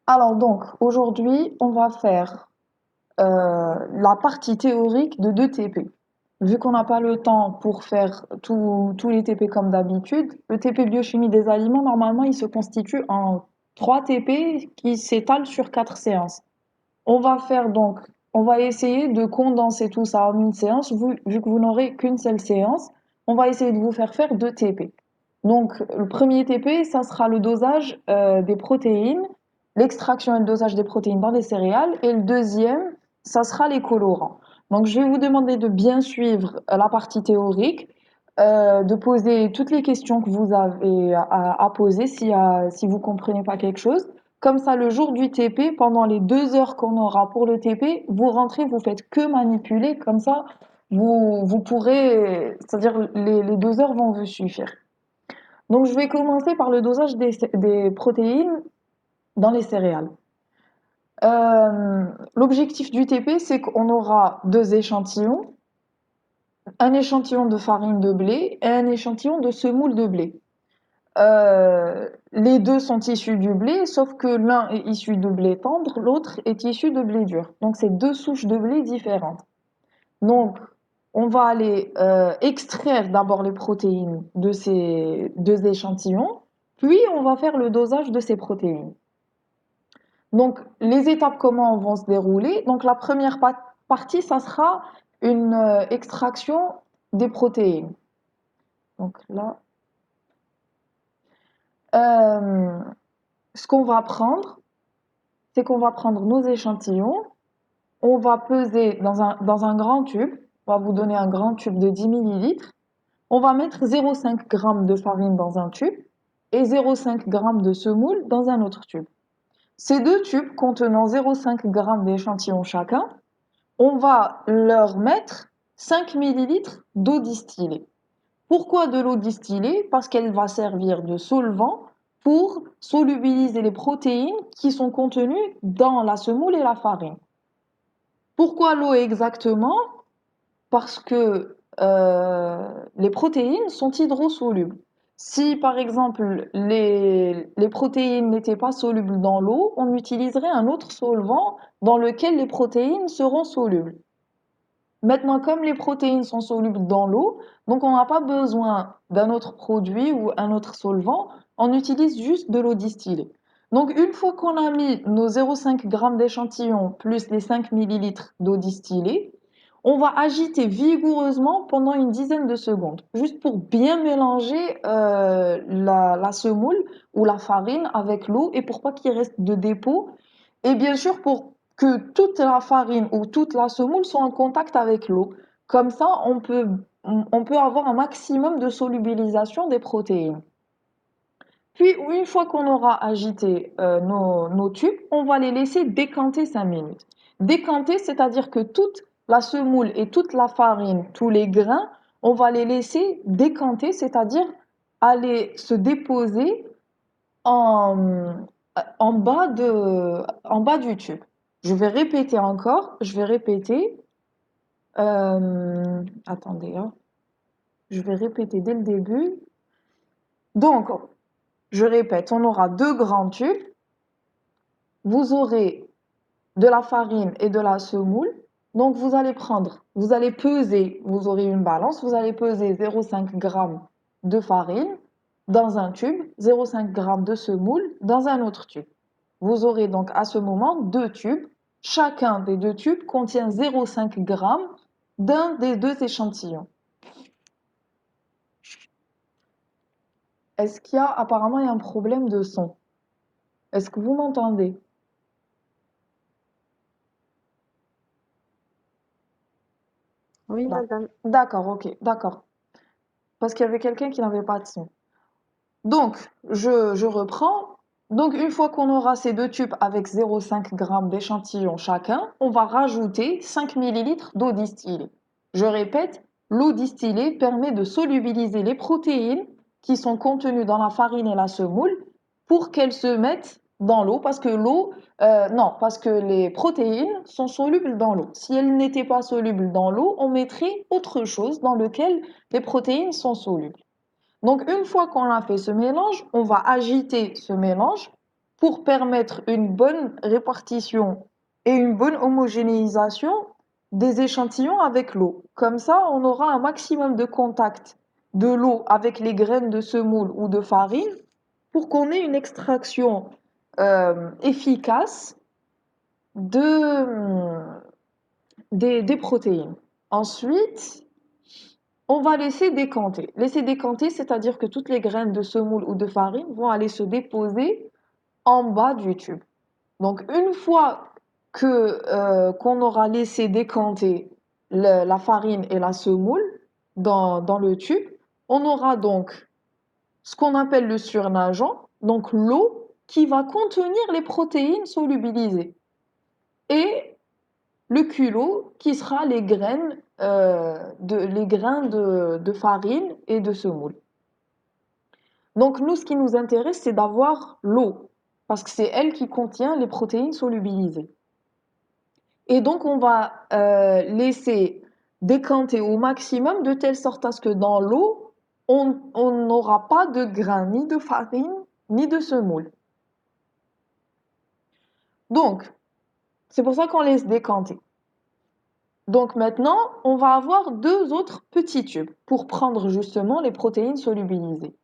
Alors donc, aujourd'hui, on va faire la partie théorique de 2 TP. Vu qu'on n'a pas le temps pour faire tous les TP comme d'habitude, le TP biochimie des aliments, normalement, il se constitue en 3 TP qui s'étalent sur 4 séances. On va faire donc, on va essayer de condenser tout ça en une séance, vu que vous n'aurez qu'une seule séance, on va essayer de vous faire 2 TP. Donc, le premier TP, ça sera le dosage des protéines, l'extraction et le dosage des protéines dans les céréales, et le deuxième, ça sera les colorants. Donc, je vais vous demander de bien suivre la partie théorique, de poser toutes les questions que vous avez à poser si vous comprenez pas quelque chose. Comme ça, le jour du TP, pendant les 2 heures qu'on aura pour le TP, vous rentrez, vous faites que manipuler. Comme ça, vous pourrez, c'est-à-dire les 2 heures vont vous suffire. Donc, je vais commencer par le dosage des protéines dans les céréales. L'objectif du TP, c'est qu'on aura 2 échantillons, un échantillon de farine de blé et un échantillon de semoule de blé. Les deux sont issus du blé, sauf que l'un est issu de blé tendre, l'autre est issu de blé dur. Donc, c'est 2 souches de blé différentes. Donc, on va aller extraire d'abord les protéines de ces 2 échantillons, puis on va faire le dosage de ces protéines. Donc, les étapes, comment vont se dérouler? Donc, la première partie, ça sera une extraction des protéines. Donc là, euh, ce qu'on va prendre, c'est qu'on va prendre nos échantillons, on va peser dans un grand tube, on va vous donner un grand tube de 10 millilitres, on va mettre 0,5 g de farine dans un tube et 0,5 g de semoule dans un autre tube. Ces 2 tubes contenant 0,5 g d'échantillons chacun, on va leur mettre 5 millilitres d'eau distillée. Pourquoi de l'eau distillée? Parce qu'elle va servir de solvant pour solubiliser les protéines qui sont contenues dans la semoule et la farine. Pourquoi l'eau exactement? Parce que les protéines sont hydrosolubles. Si par exemple les protéines n'étaient pas solubles dans l'eau, on utiliserait un autre solvant dans lequel les protéines seront solubles. Maintenant, comme les protéines sont solubles dans l'eau, donc on n'a pas besoin d'un autre produit ou un autre solvant, on utilise juste de l'eau distillée. Donc une fois qu'on a mis nos 0,5 g d'échantillon plus les 5 millilitres d'eau distillée, on va agiter vigoureusement pendant une dizaine de secondes, juste pour bien mélanger la semoule ou la farine avec l'eau et pour pas qu'il reste de dépôts. Et bien sûr, pour que toute la farine ou toute la semoule soit en contact avec l'eau. Comme ça, on peut avoir un maximum de solubilisation des protéines. Puis, une fois qu'on aura agité nos tubes, on va les laisser décanter 5 minutes. Décanter, c'est-à-dire que toute la semoule et toute la farine, tous les grains, on va les laisser décanter, c'est-à-dire aller se déposer en, en bas du tube. Je vais répéter encore, je vais répéter. Attendez, hein, je vais répéter dès le début. Donc, je répète, on aura 2 grands tubes. Vous aurez de la farine et de la semoule. Donc, vous allez peser, vous aurez une balance, vous allez peser 0,5 g de farine dans un tube, 0,5 g de semoule dans un autre tube. Vous aurez donc à ce moment 2 tubes. Chacun des 2 tubes contient 0,5 g d'un des 2 échantillons. Est-ce qu'il y a, apparemment, il y a un problème de son? Est-ce que vous m'entendez? Oui, Là. madame. D'accord, ok, d'accord. Parce qu'il y avait quelqu'un qui n'avait pas de son. Donc, je reprends. Donc, une fois qu'on aura ces 2 tubes avec 0,5 g d'échantillon chacun, on va rajouter 5 millilitres d'eau distillée. Je répète, l'eau distillée permet de solubiliser les protéines qui sont contenues dans la farine et la semoule pour qu'elles se mettent dans l'eau, parce que non, parce que les protéines sont solubles dans l'eau. Si elles n'étaient pas solubles dans l'eau, on mettrait autre chose dans lequel les protéines sont solubles. Donc, une fois qu'on a fait ce mélange, on va agiter ce mélange pour permettre une bonne répartition et une bonne homogénéisation des échantillons avec l'eau. Comme ça, on aura un maximum de contact de l'eau avec les graines de semoule ou de farine pour qu'on ait une extraction efficace de, des protéines. Ensuite, on va laisser décanter. Laisser décanter, c'est-à-dire que toutes les graines de semoule ou de farine vont aller se déposer en bas du tube. Donc, une fois qu'on aura laissé décanter la farine et la semoule dans le tube, on aura donc ce qu'on appelle le surnageant, donc l'eau qui va contenir les protéines solubilisées, et le culot qui sera les grains de farine et de semoule. Donc nous, ce qui nous intéresse, c'est d'avoir l'eau, parce que c'est elle qui contient les protéines solubilisées. Et donc on va laisser décanter au maximum de telle sorte à ce que dans l'eau, on n'aura pas de grains ni de farine ni de semoule. Donc, c'est pour ça qu'on laisse décanter. Donc maintenant, on va avoir deux autres petits tubes pour prendre justement les protéines solubilisées.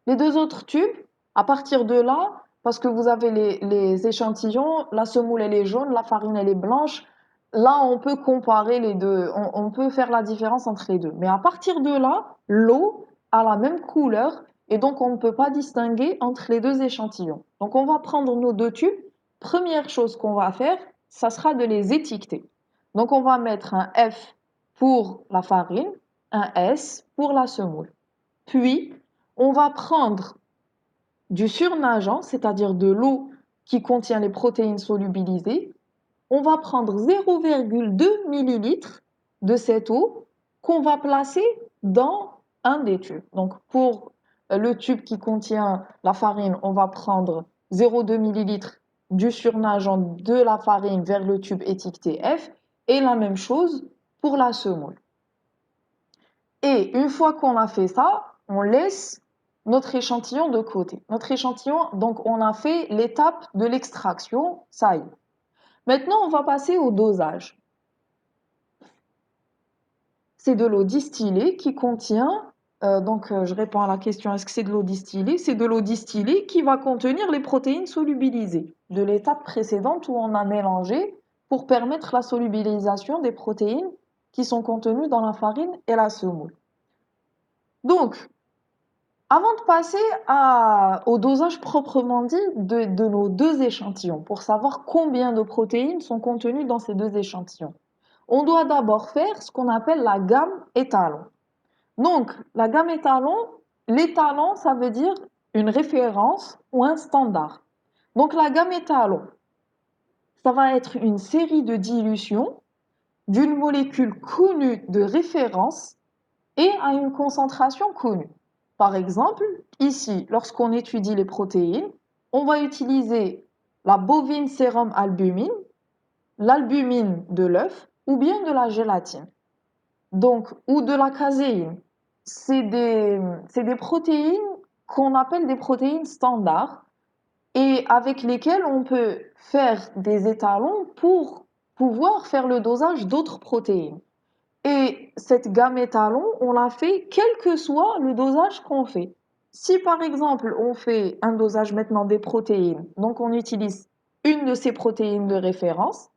Les deux autres tubes, à partir de là, parce que vous avez les échantillons, la semoule elle est jaune, la farine elle est blanche, là on peut comparer les deux, on peut faire la différence entre les deux. Mais à partir de là, l'eau a la même couleur et donc on ne peut pas distinguer entre les deux échantillons. Donc on va prendre nos deux tubes. Première chose qu'on va faire, ça sera de les étiqueter. Donc on va mettre un F pour la farine, un S pour la semoule. Puis, on va prendre du surnageant, c'est-à-dire de l'eau qui contient les protéines solubilisées. On va prendre 0,2 ml de cette eau qu'on va placer dans un des tubes. Donc, pour le tube qui contient la farine, on va prendre 0,2 ml du surnageant de la farine vers le tube étiqueté F, et la même chose pour la semoule. Et une fois qu'on a fait ça, on laisse notre échantillon de côté. Notre échantillon, donc on a fait l'étape de l'extraction, ça y est. Maintenant, on va passer au dosage. C'est de l'eau distillée qui contient, je réponds à la question, est-ce que c'est de l'eau distillée? C'est de l'eau distillée qui va contenir les protéines solubilisées de l'étape précédente où on a mélangé pour permettre la solubilisation des protéines qui sont contenues dans la farine et la semoule. Donc, avant de passer au dosage proprement dit de nos deux échantillons, pour savoir combien de protéines sont contenues dans ces deux échantillons, on doit d'abord faire ce qu'on appelle la gamme étalon. Donc, la gamme étalon, l'étalon, ça veut dire une référence ou un standard. Donc, la gamme étalon, ça va être une série de dilutions d'une molécule connue de référence et à une concentration connue. Par exemple, ici, lorsqu'on étudie les protéines, on va utiliser la bovine sérum albumine, l'albumine de l'œuf ou bien de la gélatine. Donc, ou de la caséine. C'est des protéines qu'on appelle des protéines standards et avec lesquelles on peut faire des étalons pour pouvoir faire le dosage d'autres protéines. Et cette gamme étalon, on la fait quel que soit le dosage qu'on fait. Si par exemple on fait un dosage maintenant des protéines, donc on utilise une de ces protéines de référence.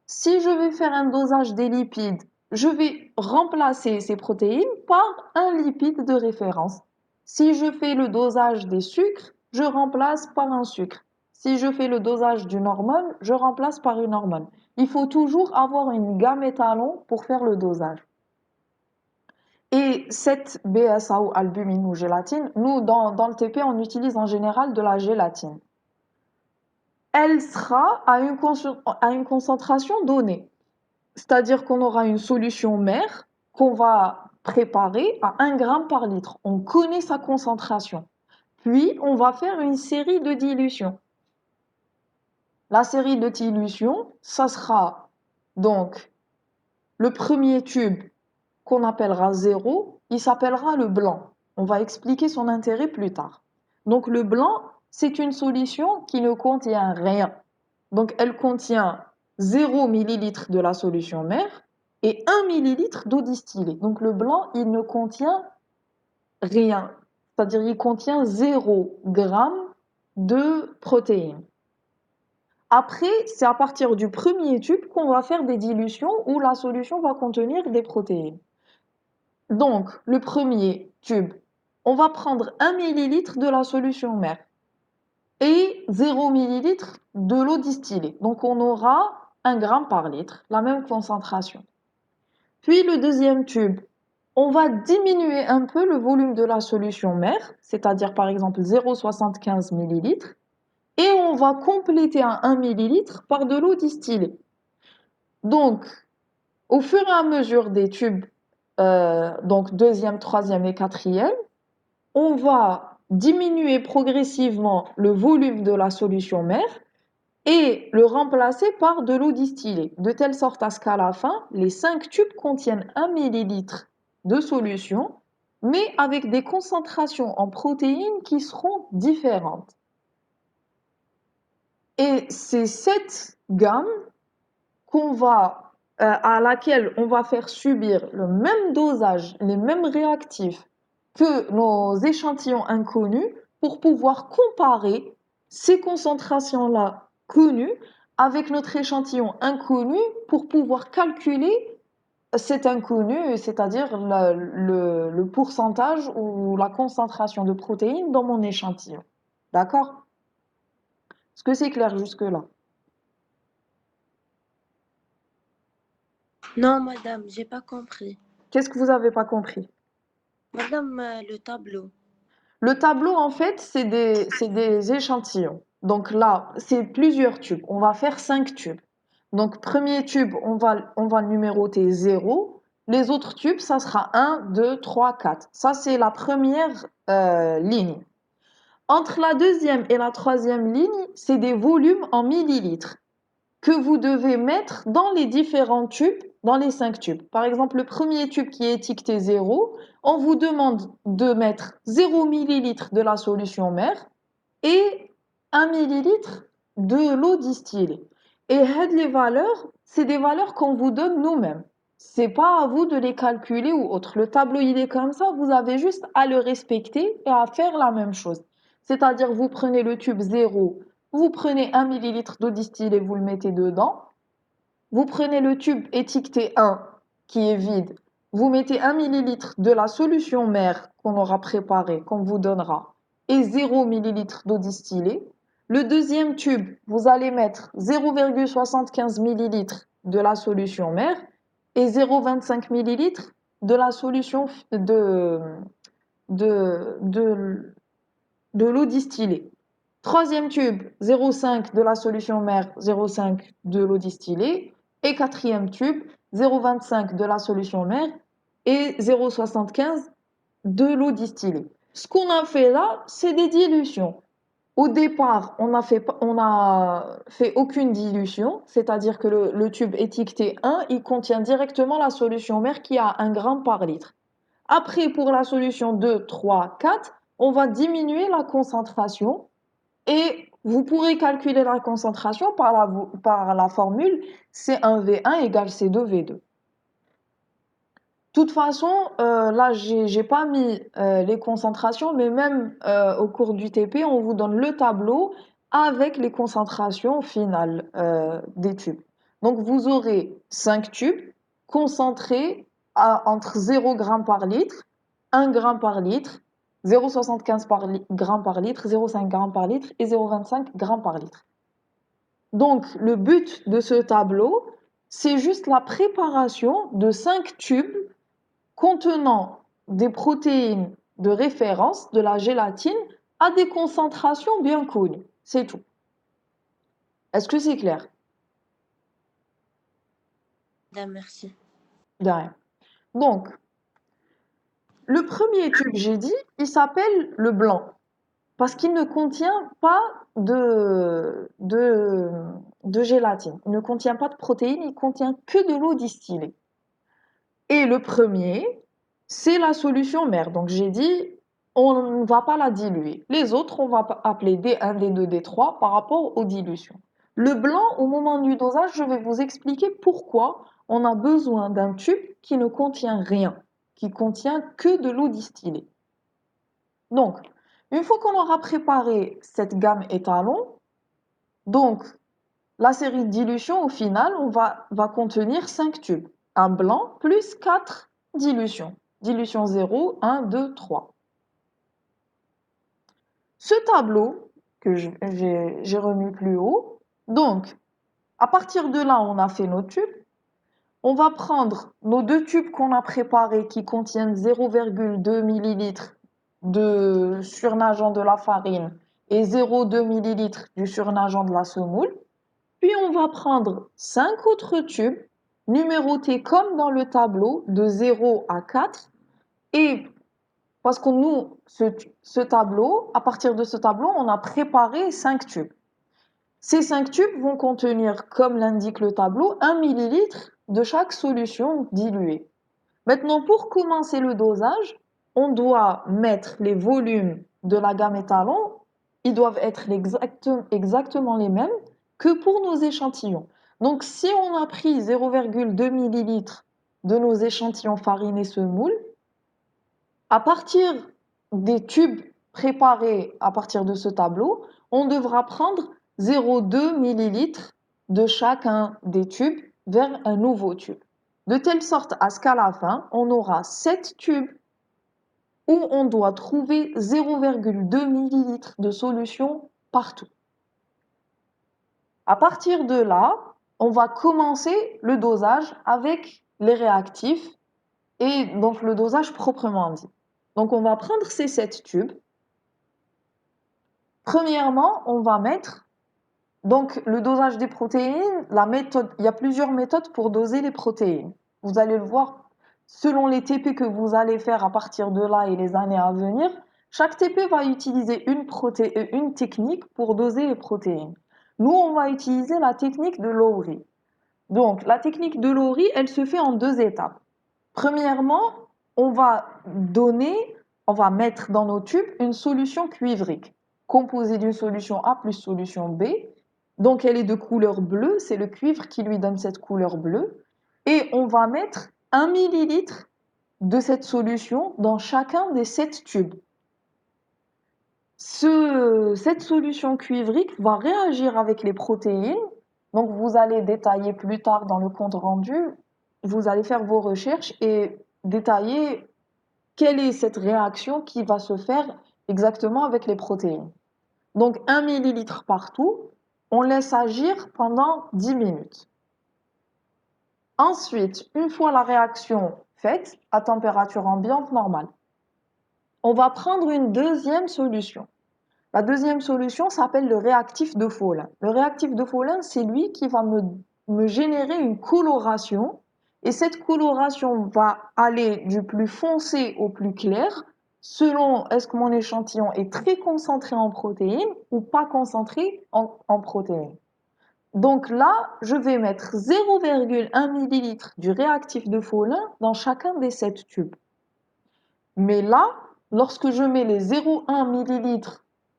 Si je vais faire un dosage des lipides, je vais remplacer ces protéines par un lipide de référence. Si je fais le dosage des sucres, je remplace par un sucre. Si je fais le dosage d'une hormone, je remplace par une hormone. Il faut toujours avoir une gamme étalon pour faire le dosage. Et cette BSA ou albumine ou gélatine, nous, dans le TP, on utilise en général de la gélatine. Elle sera à une concentration donnée. C'est-à-dire qu'on aura une solution mère qu'on va préparer à 1 g par litre. On connaît sa concentration. Puis, on va faire une série de dilutions. La série de dilutions, ça sera donc le premier tube qu'on appellera 0, il s'appellera le blanc. On va expliquer son intérêt plus tard. Donc le blanc, c'est une solution qui ne contient rien. Donc, elle contient 0 millilitre de la solution mère et 1 millilitre d'eau distillée. Donc, le blanc, il ne contient rien. C'est-à-dire, il contient 0 gramme de protéines. Après, c'est à partir du premier tube qu'on va faire des dilutions où la solution va contenir des protéines. Donc, le premier tube, on va prendre 1 millilitre de la solution mère et 0 millilitre de l'eau distillée. Donc, on aura 1 gramme par litre, la même concentration. Puis, le deuxième tube, on va diminuer un peu le volume de la solution mère, c'est-à-dire par exemple 0,75 millilitres, et on va compléter à 1 millilitre par de l'eau distillée. Donc, au fur et à mesure des tubes, donc deuxième, troisième et quatrième, on va diminuer progressivement le volume de la solution mère et le remplacer par de l'eau distillée, de telle sorte à ce qu'à la fin, les 5 tubes contiennent 1 millilitre de solution, mais avec des concentrations en protéines qui seront différentes. Et c'est cette gamme à laquelle on va faire subir le même dosage, les mêmes réactifs que nos échantillons inconnus pour pouvoir comparer ces concentrations-là connues avec notre échantillon inconnu pour pouvoir calculer cet inconnu, c'est-à-dire le pourcentage ou la concentration de protéines dans mon échantillon. D'accord? Est-ce que c'est clair jusque-là? Non, madame, j'ai pas compris. Qu'est-ce que vous n'avez pas compris? Madame, le tableau. Le tableau, en fait, c'est des échantillons. Donc là, c'est plusieurs tubes. On va faire 5 tubes. Donc, premier tube, on va le numéroter 0. Les autres tubes, ça sera 1, 2, 3, 4. Ça, c'est la première ligne. Entre la deuxième et la troisième ligne, c'est des volumes en millilitres que vous devez mettre dans les différents tubes, dans les 5 tubes. Par exemple, le premier tube qui est étiqueté 0, on vous demande de mettre 0 millilitre de la solution mère et 1 millilitre de l'eau distillée. Et les valeurs, c'est des valeurs qu'on vous donne nous-mêmes. C'est pas à vous de les calculer ou autre. Le tableau, il est comme ça, vous avez juste à le respecter et à faire la même chose. C'est-à-dire, vous prenez le tube 0, vous prenez 1 millilitre d'eau distillée, vous le mettez dedans. Vous prenez le tube étiqueté 1 qui est vide, vous mettez 1 millilitre de la solution mère qu'on aura préparée, qu'on vous donnera, et 0 millilitre d'eau distillée. Le deuxième tube, vous allez mettre 0,75 millilitres de la solution mère et 0,25 millilitres de la solution de, de l'eau distillée. Troisième tube, 0,5 de la solution mère, 0,5 de l'eau distillée. Et quatrième tube, 0,25 de la solution mère et 0,75 de l'eau distillée. Ce qu'on a fait là, c'est des dilutions. Au départ, on a fait aucune dilution, c'est-à-dire que le tube étiqueté 1, il contient directement la solution mère qui a 1 gramme par litre. Après, pour la solution 2, 3, 4, on va diminuer la concentration et vous pourrez calculer la concentration par la formule C1V1 égale C2V2. De toute façon, là, j'ai pas mis les concentrations, mais même au cours du TP, on vous donne le tableau avec les concentrations finales des tubes. Donc, vous aurez 5 tubes concentrés entre 0 g par litre, 1 g par litre, 0,75 g par litre, 0,5 g par litre et 0,25 g par litre. Donc, le but de ce tableau, c'est juste la préparation de 5 tubes contenant des protéines de référence, de la gélatine, à des concentrations bien connues. C'est tout. Est-ce que c'est clair? Madame, merci. De rien. Donc, le premier tube, j'ai dit, il s'appelle le blanc. Parce qu'il ne contient pas de gélatine. Il ne contient pas de protéines, il contient que de l'eau distillée. Et le premier, c'est la solution mère. Donc j'ai dit, on ne va pas la diluer. Les autres, on va appeler D1, D2, D3 par rapport aux dilutions. Le blanc, au moment du dosage, je vais vous expliquer pourquoi on a besoin d'un tube qui ne contient rien, qui contient que de l'eau distillée. Donc, une fois qu'on aura préparé cette gamme étalon, donc la série de dilutions, au final, va contenir 5 tubes. Un blanc plus 4 dilutions. Dilution 0, 1, 2, 3. Ce tableau que j'ai remis plus haut, donc à partir de là, on a fait nos tubes. On va prendre nos deux tubes qu'on a préparés qui contiennent 0,2 ml de surnageant de la farine et 0,2 ml du surnageant de la semoule. Puis on va prendre 5 autres tubes numérotés comme dans le tableau de 0 à 4 et parce que nous, ce tableau, à partir de ce tableau, on a préparé 5 tubes. Ces 5 tubes vont contenir, comme l'indique le tableau, 1 millilitre de chaque solution diluée. Maintenant, pour commencer le dosage, on doit mettre les volumes de la gamme étalon, ils doivent être exactement les mêmes que pour nos échantillons. Donc, si on a pris 0,2 ml de nos échantillons farine et semoule, à partir des tubes préparés à partir de ce tableau, on devra prendre 0,2 ml de chacun des tubes vers un nouveau tube. De telle sorte à ce qu'à la fin, on aura 7 tubes où on doit trouver 0,2 ml de solution partout. À partir de là, on va commencer le dosage avec les réactifs et donc le dosage proprement dit. Donc on va prendre ces 7 tubes. Premièrement, on va mettre donc le dosage des protéines, il y a plusieurs méthodes pour doser les protéines. Vous allez le voir selon les TP que vous allez faire à partir de là et les années à venir. Chaque TP va utiliser une technique pour doser les protéines. Nous, on va utiliser la technique de Lowry. Donc, la technique de Lowry, elle se fait en 2 étapes. Premièrement, on va mettre dans nos tubes une solution cuivrique, composée d'une solution A plus solution B. Donc, elle est de couleur bleue, c'est le cuivre qui lui donne cette couleur bleue. Et on va mettre 1 millilitre de cette solution dans chacun des 7 tubes. Cette solution cuivrique va réagir avec les protéines. Donc, vous allez détailler plus tard dans le compte rendu, vous allez faire vos recherches et détailler quelle est cette réaction qui va se faire exactement avec les protéines. Donc, 1 millilitre partout, on laisse agir pendant 10 minutes. Ensuite, une fois la réaction faite, à température ambiante normale, on va prendre une deuxième solution. La deuxième solution s'appelle le réactif de Folin. Le réactif de Folin, c'est lui qui va me générer une coloration. Et cette coloration va aller du plus foncé au plus clair, selon est-ce que mon échantillon est très concentré en protéines ou pas concentré en protéines. Donc là, je vais mettre 0,1 ml du réactif de Folin dans chacun des 7 tubes. Mais là, lorsque je mets les 0,1 ml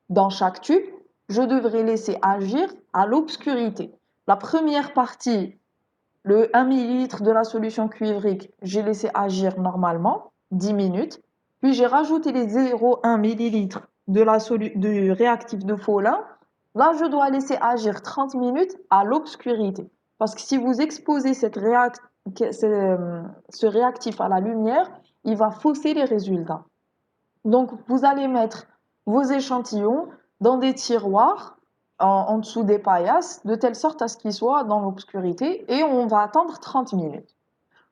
dans chaque tube, je devrais laisser agir à l'obscurité. La première partie, le 1 ml de la solution cuivrique, j'ai laissé agir normalement, 10 minutes. Puis j'ai rajouté les 0,1 ml du réactif de Folin. Là, je dois laisser agir 30 minutes à l'obscurité. Parce que si vous exposez ce réactif à la lumière, il va fausser les résultats. Donc, vous allez mettre vos échantillons dans des tiroirs en dessous des paillasses, de telle sorte à ce qu'ils soient dans l'obscurité, et on va attendre 30 minutes.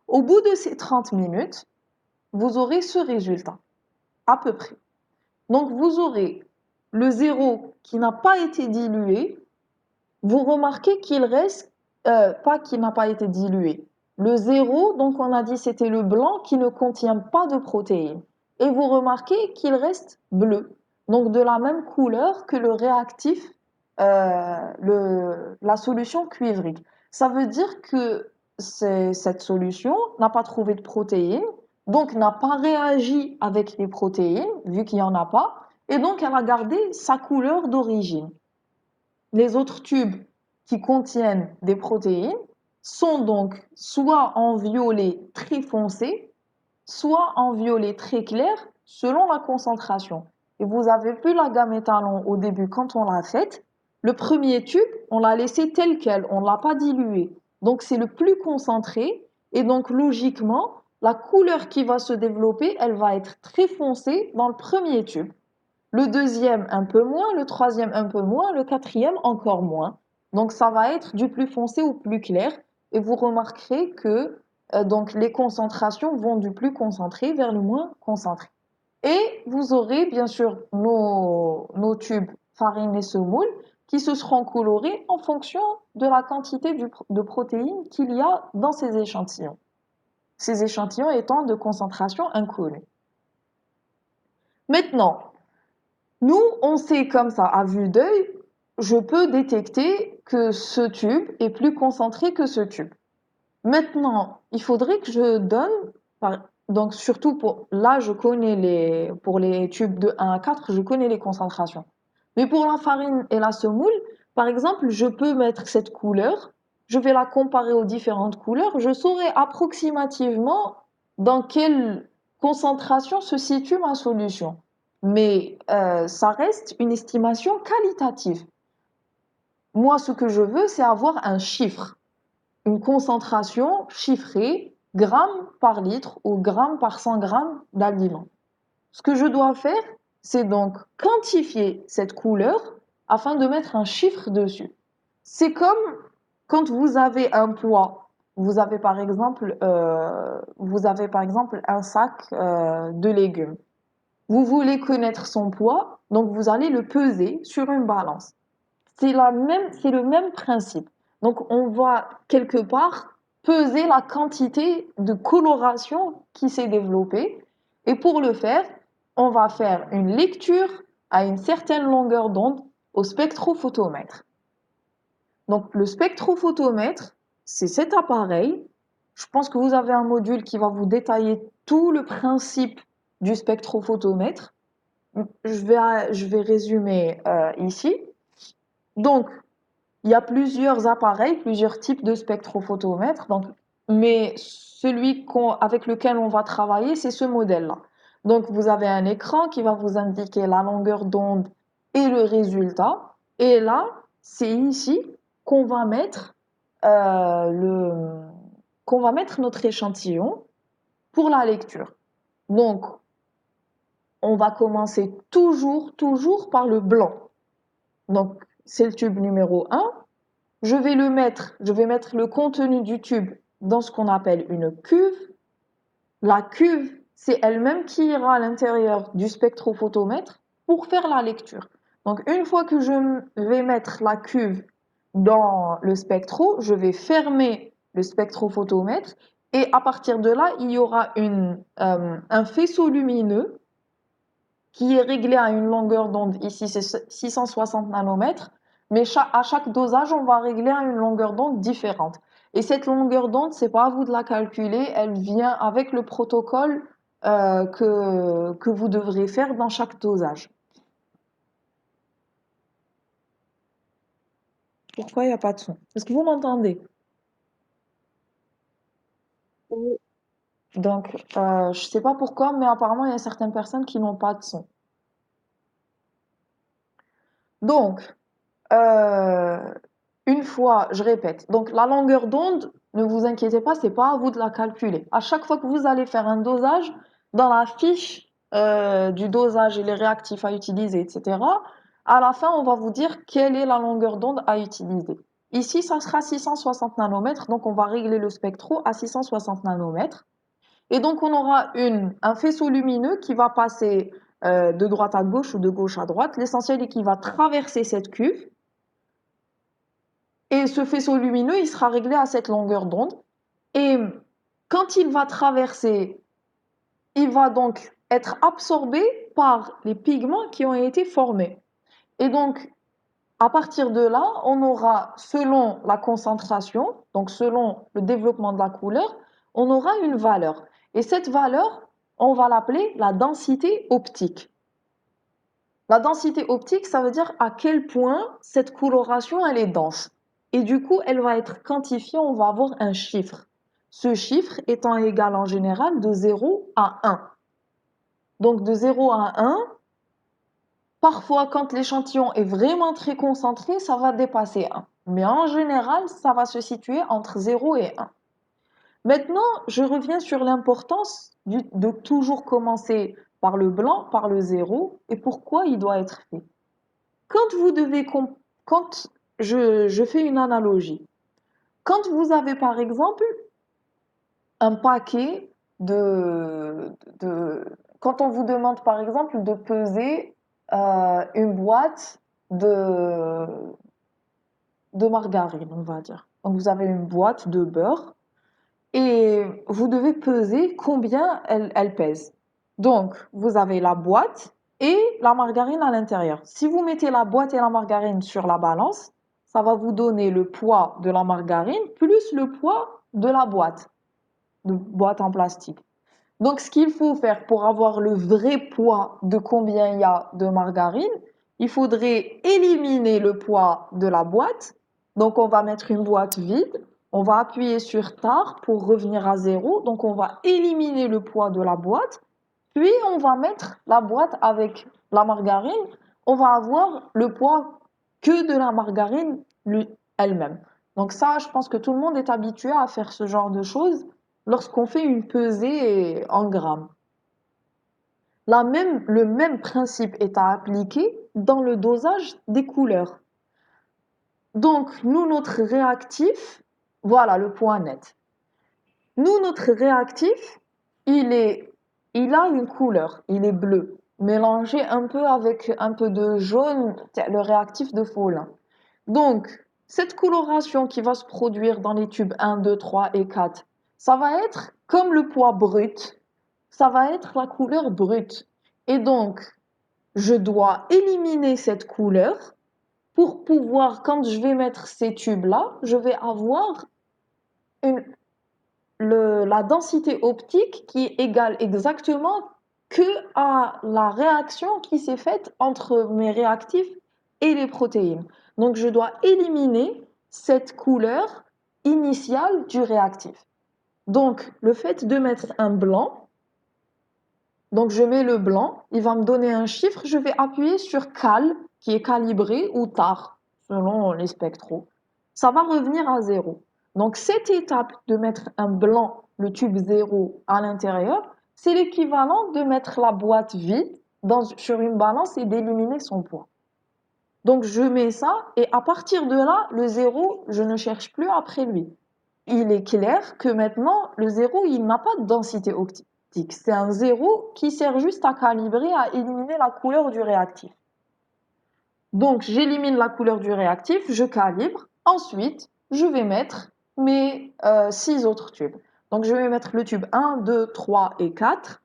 Au bout de ces 30 minutes, vous aurez ce résultat, à peu près. Donc, vous aurez le zéro qui n'a pas été dilué. Vous remarquez qu'il reste, pas qu'il n'a pas été dilué. Le zéro, donc on a dit c'était le blanc qui ne contient pas de protéines. Et vous remarquez qu'il reste bleu, donc de la même couleur que le réactif, la solution cuivrique. Ça veut dire que cette solution n'a pas trouvé de protéines, donc n'a pas réagi avec les protéines, vu qu'il n'y en a pas, et donc elle a gardé sa couleur d'origine. Les autres tubes qui contiennent des protéines sont donc soit en violet très foncé, soit en violet très clair, selon la concentration. Et vous avez vu la gamme étalon au début quand on l'a faite. Le premier tube, on l'a laissé tel quel, on ne l'a pas dilué. Donc c'est le plus concentré, et donc logiquement, la couleur qui va se développer, elle va être très foncée dans le premier tube. Le deuxième un peu moins, le troisième un peu moins, le quatrième encore moins. Donc ça va être du plus foncé au plus clair, et vous remarquerez que donc les concentrations vont du plus concentré vers le moins concentré. Et vous aurez bien sûr nos tubes farine et semoule qui se seront colorés en fonction de la quantité de protéines qu'il y a dans ces échantillons. Ces échantillons étant de concentration inconnue. Maintenant, nous, on sait comme ça, à vue d'œil, je peux détecter que ce tube est plus concentré que ce tube. Maintenant, il faudrait que je donne, donc surtout là, je connais pour les tubes de 1 à 4, je connais les concentrations. Mais pour la farine et la semoule, par exemple, je peux mettre cette couleur, je vais la comparer aux différentes couleurs, je saurai approximativement dans quelle concentration se situe ma solution. Mais ça reste une estimation qualitative. Moi, ce que je veux, c'est avoir un chiffre, une concentration chiffrée, grammes par litre ou grammes par 100 grammes d'aliment. Ce que je dois faire, c'est donc quantifier cette couleur afin de mettre un chiffre dessus. C'est comme quand vous avez un poids. Vous avez par exemple un sac de légumes. Vous voulez connaître son poids, donc vous allez le peser sur une balance. C'est le même principe. Donc on va quelque part peser la quantité de coloration qui s'est développée. Et pour le faire, on va faire une lecture à une certaine longueur d'onde au spectrophotomètre. Donc le spectrophotomètre, c'est cet appareil. Je pense que vous avez un module qui va vous détailler tout le principe du spectrophotomètre. Je vais résumer ici. Donc, il y a plusieurs appareils, plusieurs types de spectrophotomètres, donc, mais celui avec lequel on va travailler, c'est ce modèle-là. Donc, vous avez un écran qui va vous indiquer la longueur d'onde et le résultat. Et là, c'est ici qu'on va mettre qu'on va mettre notre échantillon pour la lecture. Donc, on va commencer toujours par le blanc. Donc, c'est le tube numéro 1. Je vais mettre le contenu du tube dans ce qu'on appelle une cuve. La cuve, c'est elle-même qui ira à l'intérieur du spectrophotomètre pour faire la lecture. Donc, une fois que je vais mettre la cuve dans le spectro, je vais fermer le spectrophotomètre et à partir de là, il y aura un faisceau lumineux qui est réglé à une longueur d'onde. Ici, c'est 660 nanomètres. Mais à chaque dosage, on va régler à une longueur d'onde différente. Et cette longueur d'onde, c'est pas à vous de la calculer, elle vient avec le protocole que vous devrez faire dans chaque dosage. Pourquoi il n'y a pas de son? Est-ce que vous m'entendez? Oui. Donc, je ne sais pas pourquoi, mais apparemment, il y a certaines personnes qui n'ont pas de son. Donc, euh, une fois, je répète, donc la longueur d'onde, ne vous inquiétez pas, c'est pas à vous de la calculer. À chaque fois que vous allez faire un dosage, dans la fiche du dosage et les réactifs à utiliser, etc., à la fin, on va vous dire quelle est la longueur d'onde à utiliser. Ici, ça sera 660 nanomètres, donc on va régler le spectro à 660 nanomètres. Et donc, on aura un faisceau lumineux qui va passer de droite à gauche ou de gauche à droite. L'essentiel est qu'il va traverser cette cuve. Et ce faisceau lumineux, il sera réglé à cette longueur d'onde. Et quand il va traverser, il va donc être absorbé par les pigments qui ont été formés. Et donc, à partir de là, on aura, selon la concentration, donc selon le développement de la couleur, on aura une valeur. Et cette valeur, on va l'appeler la densité optique. La densité optique, ça veut dire à quel point cette coloration, elle est dense. Et du coup, elle va être quantifiée, on va avoir un chiffre. Ce chiffre étant égal en général de 0 à 1. Donc de 0 à 1, parfois quand l'échantillon est vraiment très concentré, ça va dépasser 1. Mais en général, ça va se situer entre 0 et 1. Maintenant, je reviens sur l'importance de toujours commencer par le blanc, par le 0, et pourquoi il doit être fait. Quand vous devez, quand je fais une analogie, quand vous avez par exemple un paquet quand on vous demande par exemple de peser une boîte de, de margarine, on va dire. Donc vous avez une boîte de beurre et vous devez peser combien elle pèse. Donc vous avez la boîte et la margarine à l'intérieur. Si vous mettez la boîte et la margarine sur la balance, ça va vous donner le poids de la margarine plus le poids de la boîte en plastique. Donc, ce qu'il faut faire pour avoir le vrai poids de combien il y a de margarine, il faudrait éliminer le poids de la boîte. Donc, on va mettre une boîte vide, on va appuyer sur Tar pour revenir à 0. Donc, on va éliminer le poids de la boîte, puis on va mettre la boîte avec la margarine. On va avoir le poids que de la margarine elle-même. Donc ça, je pense que tout le monde est habitué à faire ce genre de choses lorsqu'on fait une pesée en grammes. Le même principe est à appliquer dans le dosage des couleurs. Donc, nous, notre réactif, voilà le point net. Nous, notre réactif, il a une couleur, il est bleu, mélangé un peu avec un peu de jaune, le réactif de Folin. Donc, cette coloration qui va se produire dans les tubes 1, 2, 3 et 4, ça va être comme le poids brut, ça va être la couleur brute. Et donc, je dois éliminer cette couleur pour pouvoir, quand je vais mettre ces tubes-là, je vais avoir une, la densité optique qui est égale exactement que à la réaction qui s'est faite entre mes réactifs et les protéines. Donc, je dois éliminer cette couleur initiale du réactif. Donc, le fait de mettre un blanc, donc je mets le blanc, il va me donner un chiffre, je vais appuyer sur cal, qui est calibré, ou tar, selon les spectros. Ça va revenir à 0. Donc cette étape de mettre un blanc, le tube 0 à l'intérieur, c'est l'équivalent de mettre la boîte vide sur une balance et d'éliminer son poids. Donc je mets ça et à partir de là, le 0, je ne cherche plus après lui. Il est clair que maintenant, le 0, il n'a pas de densité optique. C'est un 0 qui sert juste à calibrer, à éliminer la couleur du réactif. Donc, j'élimine la couleur du réactif, je calibre. Ensuite, je vais mettre mes 6 autres tubes. Donc, je vais mettre le tube 1, 2, 3 et 4.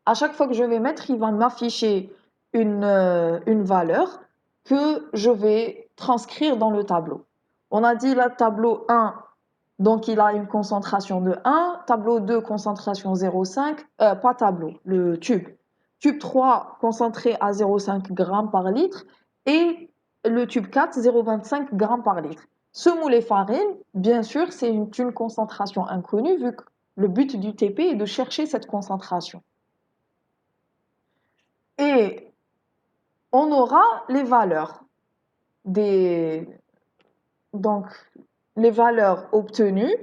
À chaque fois que je vais mettre, il va m'afficher une valeur que je vais transcrire dans le tableau. On a dit le tableau 1, donc il a une concentration de 1, tableau 2, concentration 0,5, pas tableau, le tube. Tube 3, concentré à 0,5 g par litre, et le tube 4, 0,25 g par litre. Semoule et farine, bien sûr, c'est une concentration inconnue, vu que le but du TP est de chercher cette concentration. Et on aura les valeurs donc les valeurs obtenues.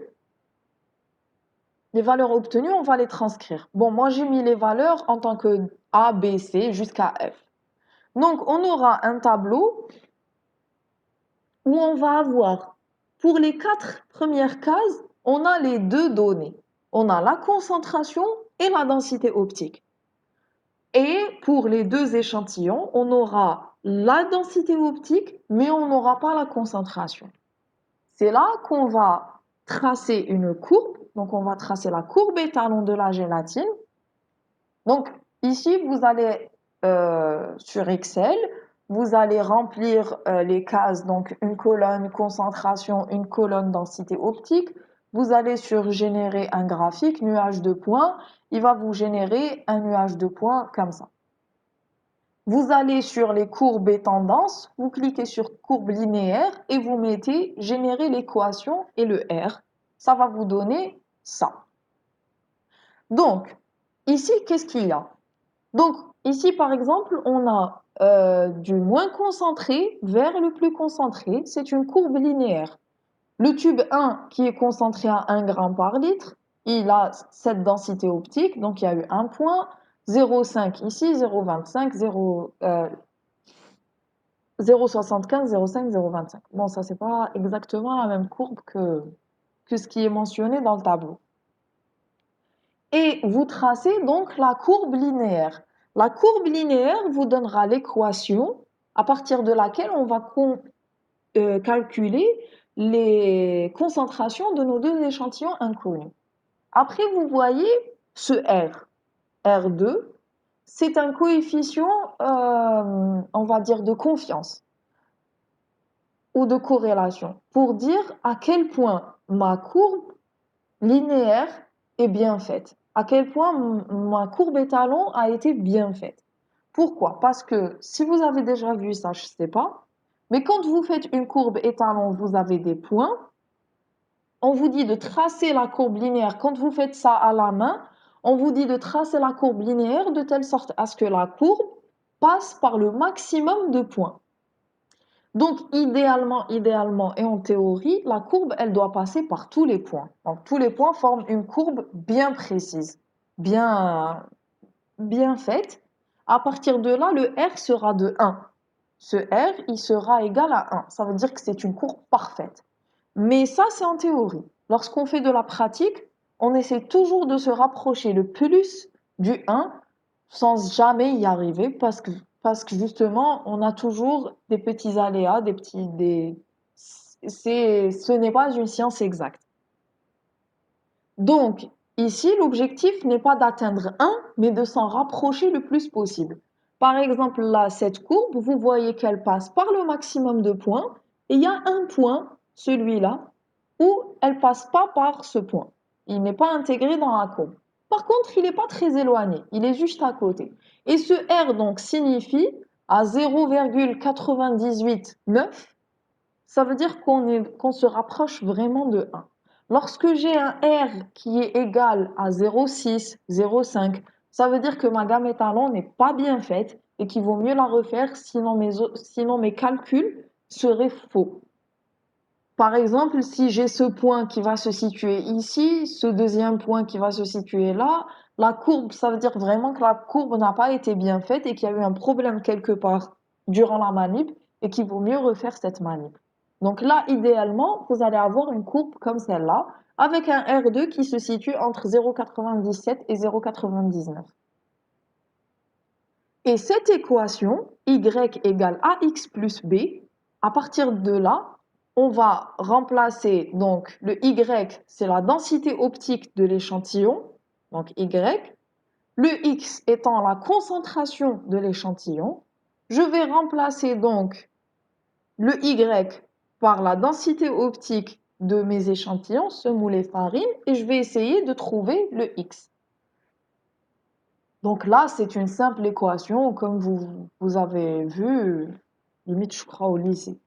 Les valeurs obtenues, on va les transcrire. Bon, moi j'ai mis les valeurs en tant que A, B, C jusqu'à F. Donc on aura un tableau où on va avoir, pour les 4 premières cases, on a les deux données. On a la concentration et la densité optique. Et pour les deux échantillons, on aura la densité optique, mais on n'aura pas la concentration. C'est là qu'on va tracer une courbe. Donc, on va tracer la courbe étalon de la gélatine. Donc, ici, vous allez sur Excel, vous allez remplir les cases, donc une colonne concentration, une colonne densité optique. vous allez sur générer un graphique, nuage de points, il va vous générer un nuage de points comme ça. Vous allez sur les courbes et tendances, vous cliquez sur courbe linéaire et vous mettez générer l'équation et le R. Ça va vous donner ça. Donc, ici, qu'est-ce qu'il y a? Donc, ici, par exemple, on a du moins concentré vers le plus concentré. C'est une courbe linéaire. Le tube 1, qui est concentré à 1 g par litre, il a cette densité optique. Donc, il y a eu un point, 0,5 ici, 0,25, 0,75, 0,5, 0,25. Bon, ça, c'est pas exactement la même courbe que ce qui est mentionné dans le tableau. Et vous tracez donc la courbe linéaire. La courbe linéaire vous donnera l'équation à partir de laquelle on va calculer les concentrations de nos deux échantillons inconnus. Après, vous voyez ce R, R2, c'est un coefficient, on va dire, de confiance ou de corrélation pour dire à quel point ma courbe linéaire est bien faite, à quel point ma courbe étalon a été bien faite. Pourquoi? Parce que si vous avez déjà vu ça, je ne sais pas, mais quand vous faites une courbe étalon, vous avez des points. On vous dit de tracer la courbe linéaire. Quand vous faites ça à la main, on vous dit de tracer la courbe linéaire de telle sorte à ce que la courbe passe par le maximum de points. Donc, idéalement et en théorie, la courbe, elle doit passer par tous les points. Donc, tous les points forment une courbe bien précise, bien faite. À partir de là, le R sera de 1. Ce R, il sera égal à 1. Ça veut dire que c'est une courbe parfaite. Mais ça, c'est en théorie. Lorsqu'on fait de la pratique, on essaie toujours de se rapprocher le plus du 1 sans jamais y arriver parce que justement, on a toujours des petits aléas, ce n'est pas une science exacte. Donc, ici, l'objectif n'est pas d'atteindre 1, mais de s'en rapprocher le plus possible. Par exemple, là, cette courbe, vous voyez qu'elle passe par le maximum de points, et il y a un point, celui-là, où elle passe pas par ce point. Il n'est pas intégré dans la courbe. Par contre, il n'est pas très éloigné, il est juste à côté. Et ce R, donc, signifie à 0,989, ça veut dire qu'on se rapproche vraiment de 1. Lorsque j'ai un R qui est égal à 0,6, 0,5, ça veut dire que ma gamme étalon n'est pas bien faite et qu'il vaut mieux la refaire, sinon mes calculs seraient faux. Par exemple, si j'ai ce point qui va se situer ici, ce deuxième point qui va se situer là, la courbe, ça veut dire vraiment que la courbe n'a pas été bien faite et qu'il y a eu un problème quelque part durant la manip et qu'il vaut mieux refaire cette manip. Donc là, idéalement, vous allez avoir une courbe comme celle-là, avec un R2 qui se situe entre 0,97 et 0,99. Et cette équation, y égale ax plus b, à partir de là, on va remplacer, donc le y, c'est la densité optique de l'échantillon, donc y, le x étant la concentration de l'échantillon. Je vais remplacer donc le y par la densité optique de mes échantillons, semoule et farine, et je vais essayer de trouver le x. Donc là, c'est une simple équation, comme vous avez vu, limite, je crois, au lycée.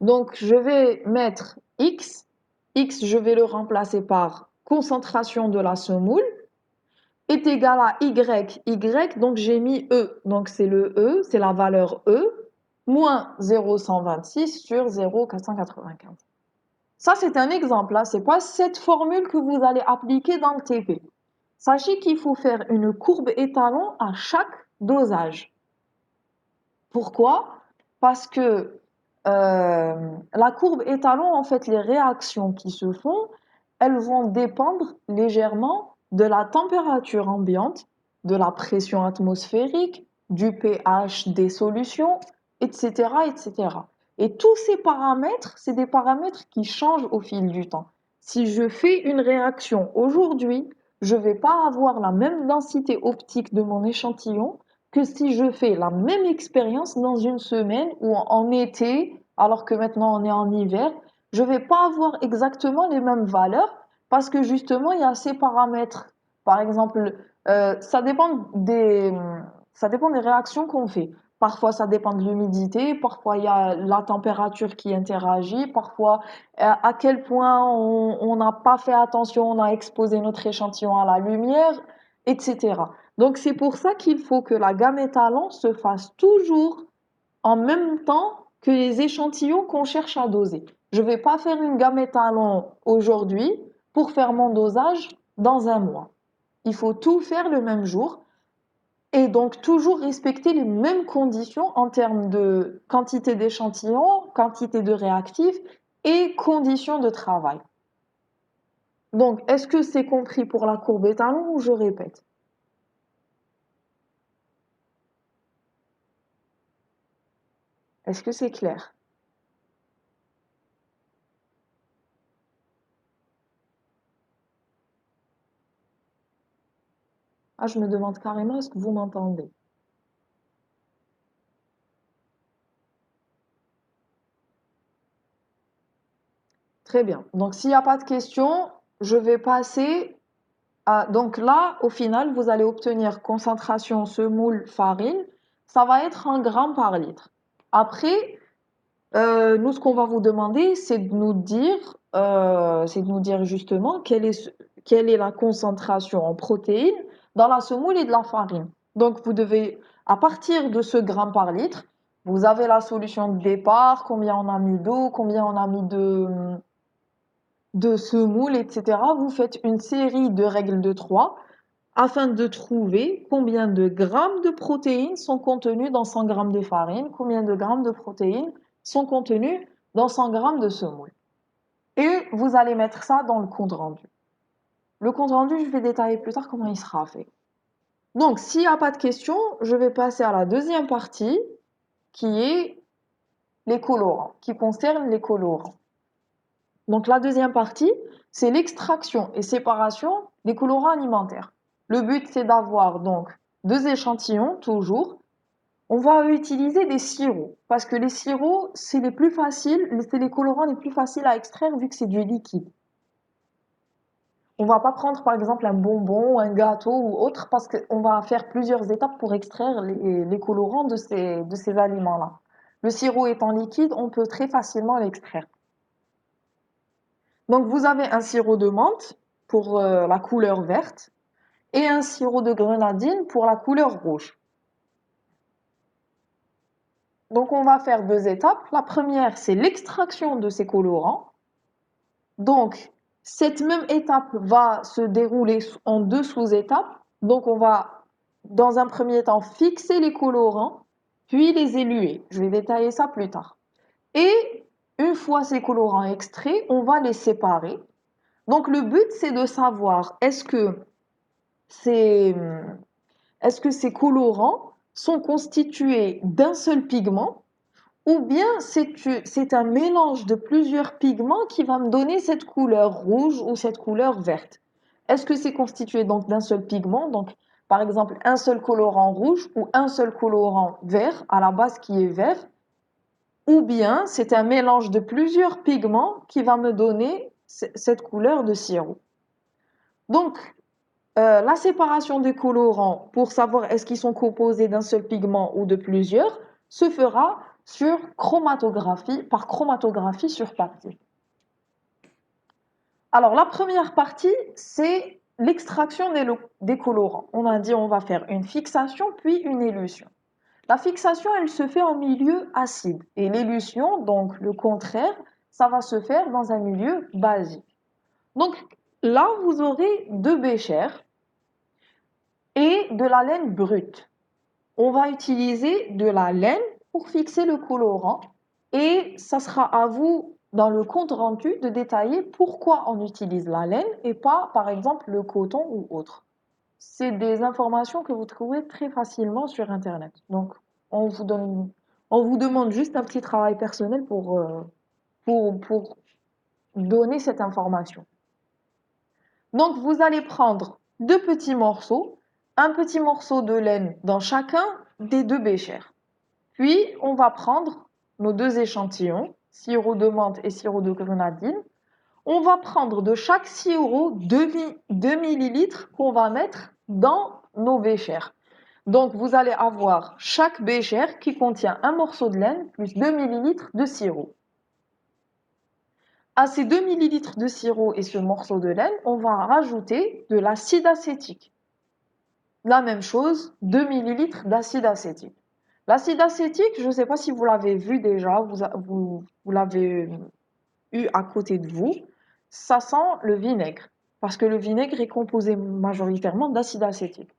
Donc, je vais mettre x. X, je vais le remplacer par concentration de la semoule, est égal à y. Y, donc j'ai mis e. Donc, c'est le e, c'est la valeur e, moins 0,126 sur 0,495. Ça, c'est un exemple. Ce n'est pas cette formule que vous allez appliquer dans le TP. Sachez qu'il faut faire une courbe étalon à chaque dosage. Pourquoi? Parce que la courbe étalon, en fait, les réactions qui se font, elles vont dépendre légèrement de la température ambiante, de la pression atmosphérique, du pH des solutions, etc., etc. Et tous ces paramètres, c'est des paramètres qui changent au fil du temps. Si je fais une réaction aujourd'hui, je ne vais pas avoir la même densité optique de mon échantillon que si je fais la même expérience dans une semaine ou en été, alors que maintenant on est en hiver, je ne vais pas avoir exactement les mêmes valeurs Parce que justement, il y a ces paramètres. Par exemple, ça dépend ça dépend des réactions qu'on fait. Parfois, ça dépend de l'humidité, parfois, il y a la température qui interagit, parfois, à quel point on n'a pas fait attention, on a exposé notre échantillon à la lumière, etc. Donc, c'est pour ça qu'il faut que la gamme étalon se fasse toujours en même temps que les échantillons qu'on cherche à doser. Je ne vais pas faire une gamme étalon aujourd'hui pour faire mon dosage dans un mois. Il faut tout faire le même jour et donc toujours respecter les mêmes conditions en termes de quantité d'échantillons, quantité de réactifs et conditions de travail. Donc, est-ce que c'est compris pour la courbe étalon ou je répète? Est-ce que c'est clair? Ah, je me demande carrément, est-ce que vous m'entendez? Très bien. Donc, s'il n'y a pas de questions, je vais passer à... Donc là, au final, vous allez obtenir concentration semoule farine. Ça va être en grammes par litre. Après, nous, ce qu'on va vous demander, c'est de nous dire justement quelle est la concentration en protéines dans la semoule et de la farine. Donc, vous devez, à partir de ce gramme par litre, vous avez la solution de départ, combien on a mis d'eau, combien on a mis de semoule, etc. Vous faites une série de règles de 3 afin de trouver combien de grammes de protéines sont contenus dans 100 grammes de farine, combien de grammes de protéines sont contenus dans 100 grammes de semoule. Et vous allez mettre ça dans le compte rendu. Le compte rendu, je vais détailler plus tard comment il sera fait. Donc, s'il n'y a pas de questions, je vais passer à la deuxième partie qui est les colorants, qui concerne les colorants. Donc la deuxième partie, c'est l'extraction et séparation des colorants alimentaires. Le but, c'est d'avoir donc deux échantillons, toujours. On va utiliser des sirops, parce que les sirops, c'est les plus faciles, c'est les colorants les plus faciles à extraire vu que c'est du liquide. On va pas prendre par exemple un bonbon, un gâteau ou autre, parce qu'on va faire plusieurs étapes pour extraire les colorants de ces aliments-là. Le sirop étant liquide, on peut très facilement l'extraire. Donc vous avez un sirop de menthe pour la couleur verte et un sirop de grenadine pour la couleur rouge. Donc on va faire deux étapes. La première, c'est l'extraction de ces colorants. Donc cette même étape va se dérouler en deux sous-étapes. Donc on va, dans un premier temps, fixer les colorants, puis les éluer. Je vais détailler ça plus tard. Et une fois ces colorants extraits, on va les séparer. Donc le but, c'est de savoir ces, est-ce que ces colorants sont constitués d'un seul pigment ou bien c'est un mélange de plusieurs pigments qui va me donner cette couleur rouge ou cette couleur verte. Est-ce que c'est constitué donc d'un seul pigment, donc par exemple un seul colorant rouge ou un seul colorant vert à la base qui est vert, ou bien c'est un mélange de plusieurs pigments qui va me donner cette couleur de sirop. Donc, la séparation des colorants pour savoir est-ce qu'ils sont composés d'un seul pigment ou de plusieurs se fera par chromatographie sur papier. Alors, la première partie, c'est l'extraction des colorants. On a dit on va faire une fixation puis une élution. La fixation, elle se fait en milieu acide et l'élution, donc le contraire, ça va se faire dans un milieu basique. Donc là, vous aurez deux béchers et de la laine brute. On va utiliser de la laine pour fixer le colorant et ça sera à vous dans le compte rendu de détailler pourquoi on utilise la laine et pas par exemple le coton ou autre. C'est des informations que vous trouvez très facilement sur internet. Donc on vous donne, on vous demande juste un petit travail personnel pour donner cette information. Donc vous allez prendre deux petits morceaux, un petit morceau de laine dans chacun des deux béchers. Puis on va prendre nos deux échantillons, sirop de menthe et sirop de grenadine. On va prendre de chaque sirop 2 millilitres qu'on va mettre dans nos béchers. Donc, vous allez avoir chaque bécher qui contient un morceau de laine plus 2 millilitres de sirop. À ces 2 millilitres de sirop et ce morceau de laine, on va rajouter de l'acide acétique. La même chose, 2 millilitres d'acide acétique. L'acide acétique, je ne sais pas si vous l'avez vu déjà, vous l'avez eu à côté de vous, ça sent le vinaigre, parce que le vinaigre est composé majoritairement d'acide acétique.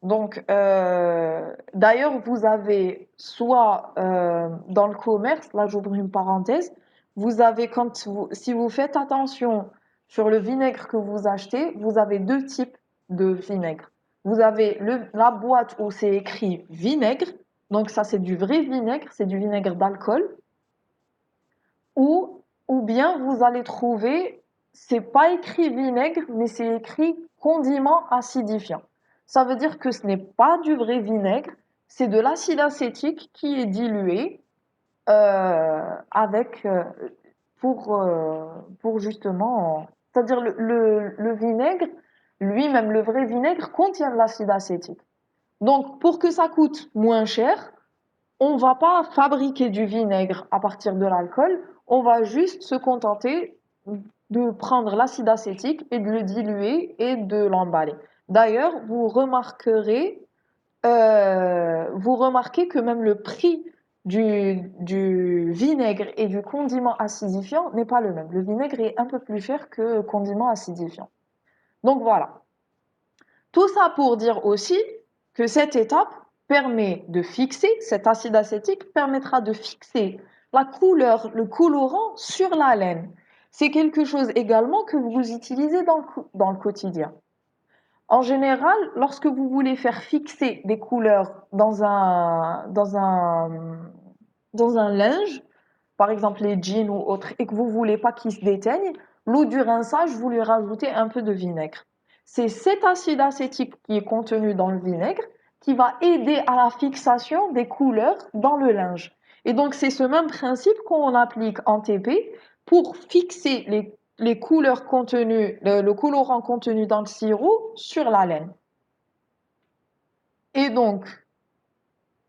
Donc, d'ailleurs, vous avez soit dans le commerce, là j'ouvre une parenthèse, vous avez si vous faites attention sur le vinaigre que vous achetez, vous avez deux types de vinaigre. Vous avez la boîte où c'est écrit vinaigre, donc ça c'est du vrai vinaigre, c'est du vinaigre d'alcool, ou, ou bien vous allez trouver, c'est pas écrit vinaigre, mais c'est écrit condiment acidifiant. Ça veut dire que ce n'est pas du vrai vinaigre, c'est de l'acide acétique qui est dilué avec pour justement, c'est-à-dire le vinaigre lui-même, le vrai vinaigre contient de l'acide acétique. Donc pour que ça coûte moins cher, on va pas fabriquer du vinaigre à partir de l'alcool, on va juste se contenter de prendre l'acide acétique et de le diluer et de l'emballer. D'ailleurs, vous remarquez que même le prix du vinaigre et du condiment acidifiant n'est pas le même. Le vinaigre est un peu plus cher que le condiment acidifiant. Donc voilà. Tout ça pour dire aussi que cette étape permet de fixer, cet acide acétique permettra de fixer la couleur, le colorant sur la laine. C'est quelque chose également que vous utilisez dans le quotidien. En général, lorsque vous voulez faire fixer des couleurs dans un linge, par exemple les jeans ou autres, et que vous voulez pas qu'ils se déteignent, l'eau du rinçage, vous lui rajoutez un peu de vinaigre. C'est cet acide acétique qui est contenu dans le vinaigre qui va aider à la fixation des couleurs dans le linge. Et donc c'est ce même principe qu'on applique en TP pour fixer les couleurs contenues, le colorant contenu dans le sirop sur la laine. Et donc,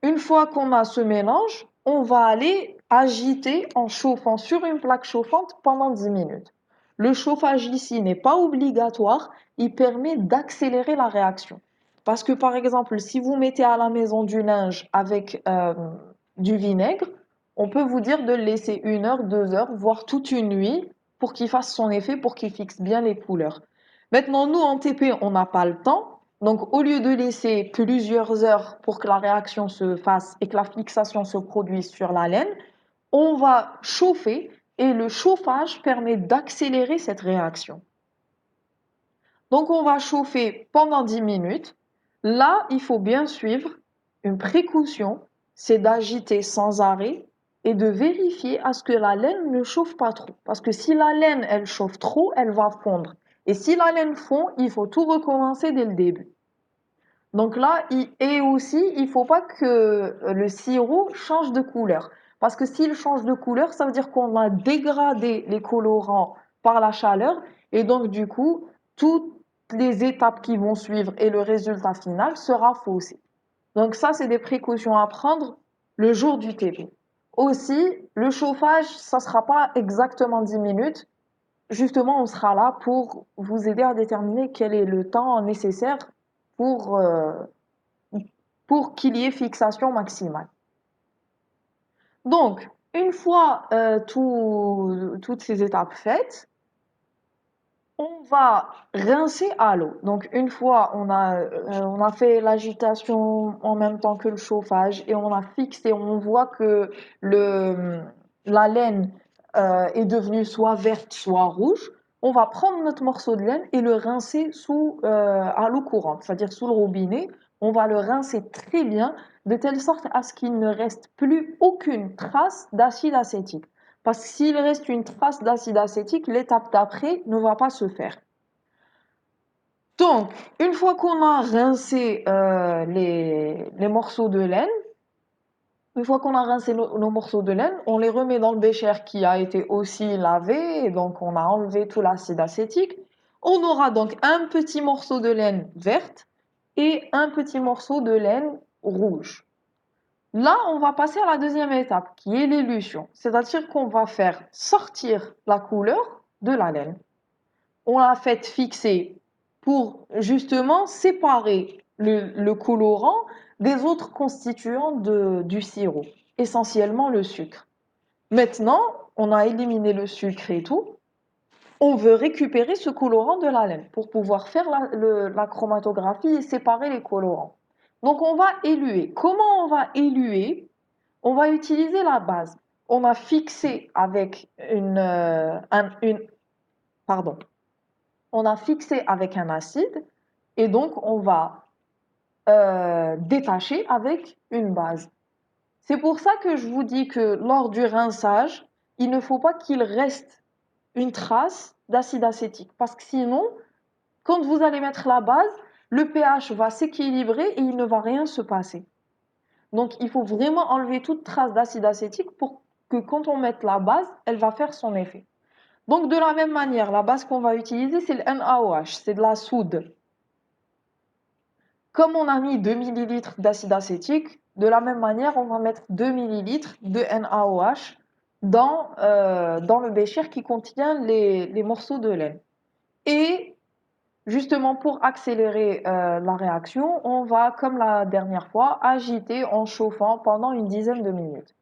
une fois qu'on a ce mélange, on va aller agiter en chauffant sur une plaque chauffante pendant 10 minutes. Le chauffage ici n'est pas obligatoire, il permet d'accélérer la réaction. Parce que par exemple, si vous mettez à la maison du linge avec du vinaigre, on peut vous dire de le laisser 1 heure, 2 heures, voire toute une nuit pour qu'il fasse son effet, pour qu'il fixe bien les couleurs. Maintenant, nous en TP, on n'a pas le temps. Donc, au lieu de laisser plusieurs heures pour que la réaction se fasse et que la fixation se produise sur la laine, on va chauffer et le chauffage permet d'accélérer cette réaction. Donc, on va chauffer pendant 10 minutes. Là, il faut bien suivre une précaution, c'est d'agiter sans arrêt et de vérifier à ce que la laine ne chauffe pas trop. Parce que si la laine, elle chauffe trop, elle va fondre. Et si la laine fond, il faut tout recommencer dès le début. Donc là, et aussi, il ne faut pas que le sirop change de couleur. Parce que s'il change de couleur, ça veut dire qu'on a dégradé les colorants par la chaleur. Et donc, du coup, toutes les étapes qui vont suivre et le résultat final sera faussé. Donc ça, c'est des précautions à prendre le jour du TP. Aussi, le chauffage, ça ne sera pas exactement 10 minutes. Justement, on sera là pour vous aider à déterminer quel est le temps nécessaire pour, euh, pour qu'il y ait fixation maximale. Donc, une fois toutes ces étapes faites, on va rincer à l'eau. Donc, une fois on a fait l'agitation en même temps que le chauffage et on a fixé, on voit que la laine est devenue soit verte, soit rouge, on va prendre notre morceau de laine et le rincer à l'eau courante, c'est-à-dire sous le robinet. On va le rincer très bien, de telle sorte à ce qu'il ne reste plus aucune trace d'acide acétique. Parce que s'il reste une trace d'acide acétique, l'étape d'après ne va pas se faire. Donc, une fois qu'on a rincé les morceaux de laine, Une fois qu'on a rincé nos morceaux de laine, on les remet dans le bécher qui a été aussi lavé, et donc on a enlevé tout l'acide acétique. On aura donc un petit morceau de laine verte et un petit morceau de laine rouge. Là, on va passer à la deuxième étape, qui est l'élution. C'est-à-dire qu'on va faire sortir la couleur de la laine. On l'a fait fixer pour justement séparer le colorant des autres constituants du sirop, essentiellement le sucre. Maintenant, on a éliminé le sucre et tout. On veut récupérer ce colorant de la laine pour pouvoir faire la chromatographie et séparer les colorants. Donc, on va éluer. Comment on va éluer? On va utiliser la base. On a fixé avec pardon, on a fixé avec un acide et donc on va détacher avec une base. C'est pour ça que je vous dis que lors du rinçage, il ne faut pas qu'il reste une trace d'acide acétique parce que sinon, quand vous allez mettre la base, le pH va s'équilibrer et il ne va rien se passer. Donc il faut vraiment enlever toute trace d'acide acétique pour que quand on mette la base, elle va faire son effet. Donc de la même manière, la base qu'on va utiliser, c'est le NaOH, c'est de la soude. Comme on a mis 2 ml d'acide acétique, de la même manière, on va mettre 2 ml de NaOH dans le bécher qui contient les morceaux de laine. Et justement, pour accélérer la réaction, on va, comme la dernière fois, agiter en chauffant pendant une dizaine de minutes.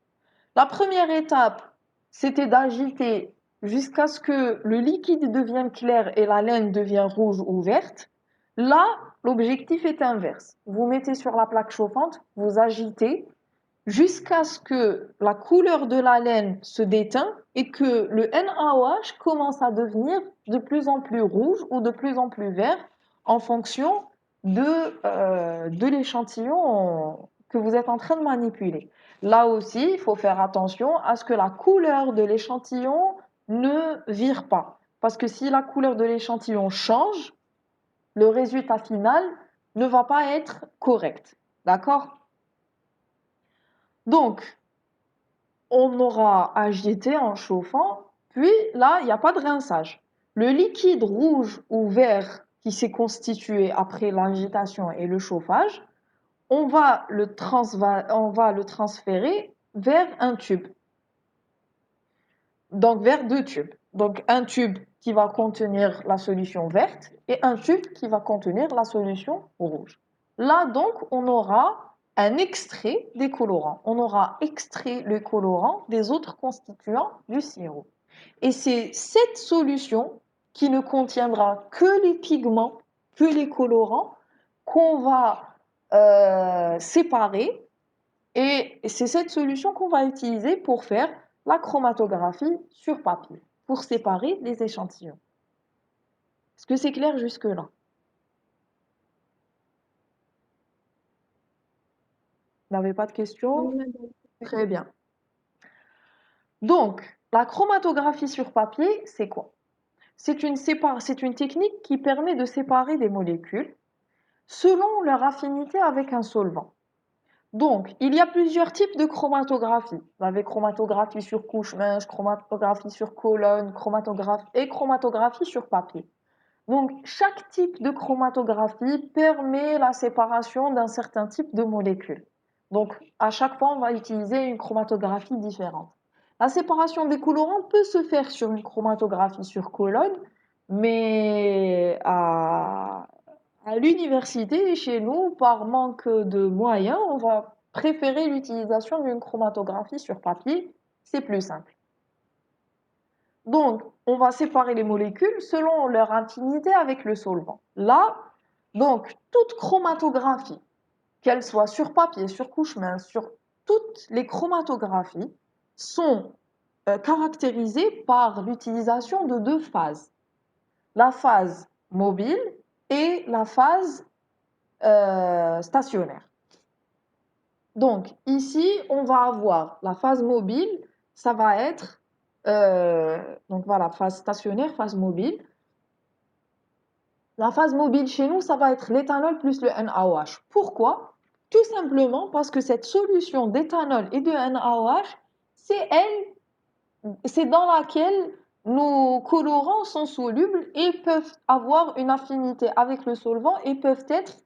La première étape, c'était d'agiter jusqu'à ce que le liquide devienne clair et la laine devienne rouge ou verte. Là, l'objectif est inverse. Vous mettez sur la plaque chauffante, vous agitez jusqu'à ce que la couleur de la laine se déteint et que le NaOH commence à devenir de plus en plus rouge ou de plus en plus vert en fonction de l'échantillon que vous êtes en train de manipuler. Là aussi, il faut faire attention à ce que la couleur de l'échantillon ne vire pas. Parce que si la couleur de l'échantillon change, le résultat final ne va pas être correct. D'accord? Donc, on aura agité en chauffant, puis là, il n'y a pas de rinçage. Le liquide rouge ou vert qui s'est constitué après l'agitation et le chauffage, on va le transférer vers un tube. Donc, vers deux tubes. Donc, un tube qui va contenir la solution verte et un tube qui va contenir la solution rouge. Là, donc, on aura un extrait des colorants. On aura extrait le colorant des autres constituants du sirop. Et c'est cette solution qui ne contiendra que les pigments, que les colorants, qu'on va séparer. Et c'est cette solution qu'on va utiliser pour faire la chromatographie sur papier, pour séparer les échantillons. Est-ce que c'est clair jusque-là? Vous n'avez pas de questions? Oui, madame. Très bien. Donc, la chromatographie sur papier, c'est quoi? C'est une technique qui permet de séparer des molécules selon leur affinité avec un solvant. Donc, il y a plusieurs types de chromatographie. Vous avez chromatographie sur couche mince, chromatographie sur colonne, chromatographie sur papier. Donc, chaque type de chromatographie permet la séparation d'un certain type de molécules. Donc, à chaque fois, on va utiliser une chromatographie différente. La séparation des colorants peut se faire sur une chromatographie sur colonne, mais à l'université et chez nous, par manque de moyens, on va préférer l'utilisation d'une chromatographie sur papier. C'est plus simple. Donc, on va séparer les molécules selon leur affinité avec le solvant. Là, donc, toute chromatographie, qu'elle soit sur papier, sur couche mince, sur toutes les chromatographies, sont caractérisées par l'utilisation de deux phases. La phase mobile et la phase stationnaire. Donc, ici, on va avoir la phase mobile, ça va être, donc voilà, phase stationnaire, phase mobile. La phase mobile chez nous, ça va être l'éthanol plus le NaOH. Pourquoi? Tout simplement parce que cette solution d'éthanol et de NaOH, c'est dans laquelle nos colorants sont solubles et peuvent avoir une affinité avec le solvant et peuvent être,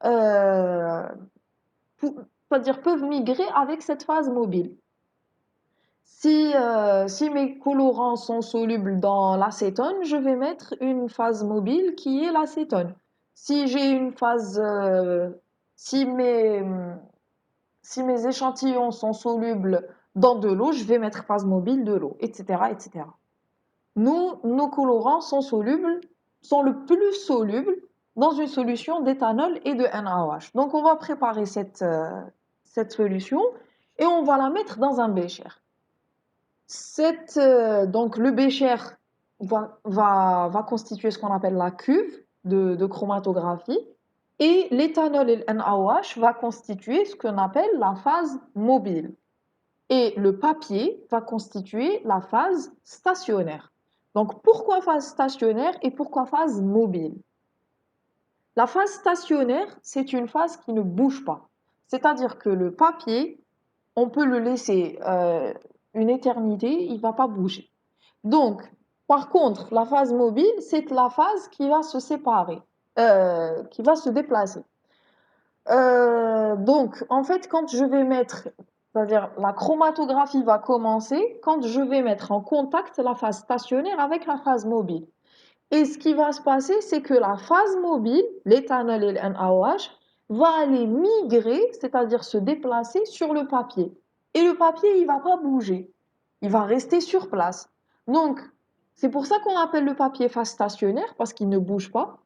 euh, c'est-à-dire peuvent migrer avec cette phase mobile. Si mes colorants sont solubles dans l'acétone, je vais mettre une phase mobile qui est l'acétone. Si j'ai une phase, si mes, si mes échantillons sont solubles dans de l'eau, je vais mettre phase mobile de l'eau, etc., etc. Nos colorants sont solubles, sont le plus solubles dans une solution d'éthanol et de NaOH. Donc, on va préparer cette solution et on va la mettre dans un bécher. Donc, le bécher va constituer ce qu'on appelle la cuve de chromatographie et l'éthanol et le NaOH va constituer ce qu'on appelle la phase mobile. Et le papier va constituer la phase stationnaire. Donc, pourquoi phase stationnaire et pourquoi phase mobile? La phase stationnaire, c'est une phase qui ne bouge pas. C'est-à-dire que le papier, on peut le laisser une éternité, il ne va pas bouger. Donc, par contre, la phase mobile, c'est la phase qui va se séparer, qui va se déplacer. Donc, en fait, quand je vais mettre, c'est-à-dire la chromatographie va commencer quand je vais mettre en contact la phase stationnaire avec la phase mobile. Et ce qui va se passer, c'est que la phase mobile, l'éthanol et le NaOH, va aller migrer, c'est-à-dire se déplacer sur le papier. Et le papier, il va pas bouger. Il va rester sur place. Donc, c'est pour ça qu'on appelle le papier phase stationnaire, parce qu'il ne bouge pas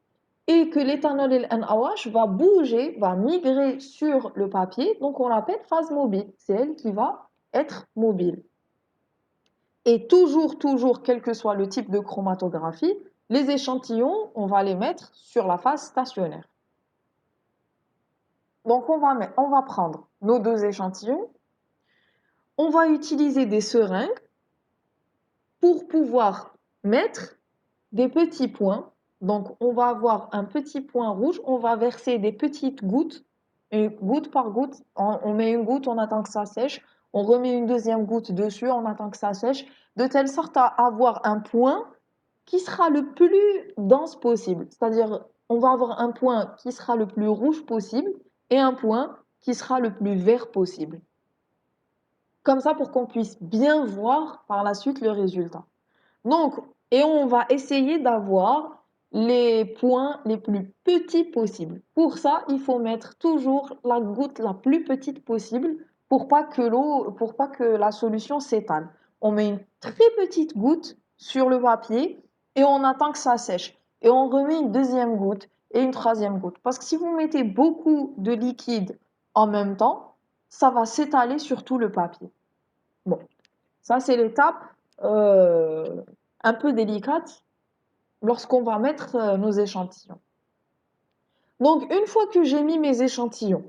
et que l'éthanol et le NaOH va bouger, va migrer sur le papier, donc on l'appelle phase mobile. C'est elle qui va être mobile. Et toujours, quel que soit le type de chromatographie, les échantillons, on va les mettre sur la phase stationnaire. Donc on va prendre nos deux échantillons, on va utiliser des seringues pour pouvoir mettre des petits points. Donc, on va avoir un petit point rouge, on va verser des petites gouttes, et goutte par goutte, on met une goutte, on attend que ça sèche, on remet une deuxième goutte dessus, on attend que ça sèche, de telle sorte à avoir un point qui sera le plus dense possible. C'est-à-dire, on va avoir un point qui sera le plus rouge possible et un point qui sera le plus vert possible. Comme ça, pour qu'on puisse bien voir par la suite le résultat. Donc, et on va essayer d'avoir les points les plus petits possibles. Pour ça, il faut mettre toujours la goutte la plus petite possible pour pas que la solution s'étale. On met une très petite goutte sur le papier et on attend que ça sèche. Et on remet une deuxième goutte et une troisième goutte. Parce que si vous mettez beaucoup de liquide en même temps, ça va s'étaler sur tout le papier. Bon, ça c'est l'étape un peu délicate lorsqu'on va mettre nos échantillons. Donc, une fois que j'ai mis mes échantillons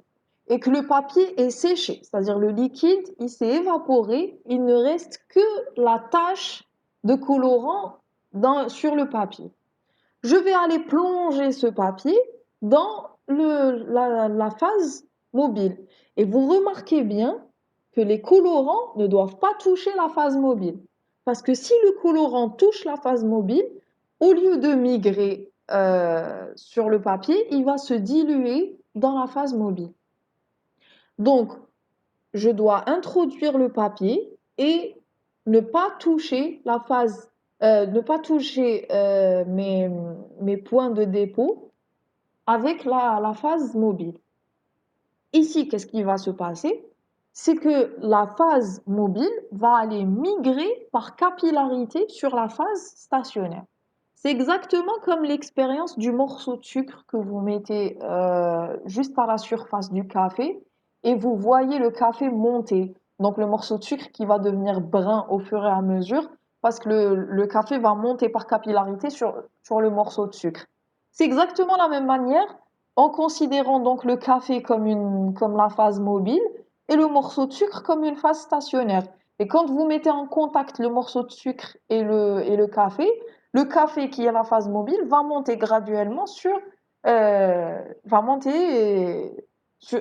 et que le papier est séché, c'est-à-dire le liquide, il s'est évaporé, il ne reste que la tache de colorant sur le papier. Je vais aller plonger ce papier dans la phase mobile. Et vous remarquez bien que les colorants ne doivent pas toucher la phase mobile. Parce que si le colorant touche la phase mobile, au lieu de migrer sur le papier, il va se diluer dans la phase mobile. Donc, je dois introduire le papier et ne pas toucher la phase, ne pas toucher mes points de dépôt avec la phase mobile. Ici, qu'est-ce qui va se passer? C'est que la phase mobile va aller migrer par capillarité sur la phase stationnaire. C'est exactement comme l'expérience du morceau de sucre que vous mettez juste à la surface du café et vous voyez le café monter. Donc le morceau de sucre qui va devenir brun au fur et à mesure parce que le café va monter par capillarité sur le morceau de sucre. C'est exactement la même manière en considérant donc le café comme la phase mobile et le morceau de sucre comme une phase stationnaire. Et quand vous mettez en contact le morceau de sucre et le café qui est la phase mobile va monter graduellement va monter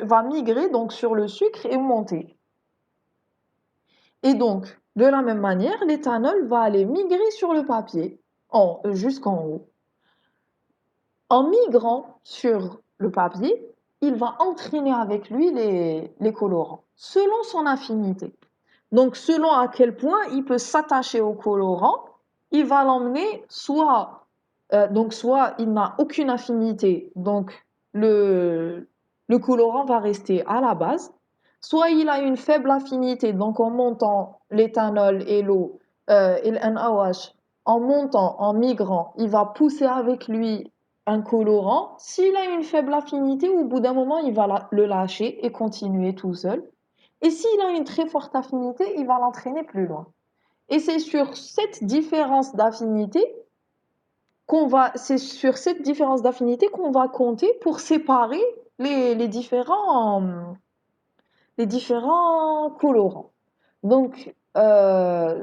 va migrer donc sur le sucre et monter. Et donc, de la même manière, l'éthanol va aller migrer sur le papier, jusqu'en haut. En migrant sur le papier, il va entraîner avec lui les colorants, selon son affinité. Donc, selon à quel point il peut s'attacher au colorant, il va l'emmener soit il n'a aucune affinité, donc le colorant va rester à la base, soit il a une faible affinité, donc en montant l'éthanol et l'eau et le NaOH, en montant, en migrant, il va pousser avec lui un colorant. S'il a une faible affinité, au bout d'un moment, il va le lâcher et continuer tout seul. Et s'il a une très forte affinité, il va l'entraîner plus loin. Et c'est sur cette différence d'affinité qu'on va compter pour séparer les différents colorants. Donc,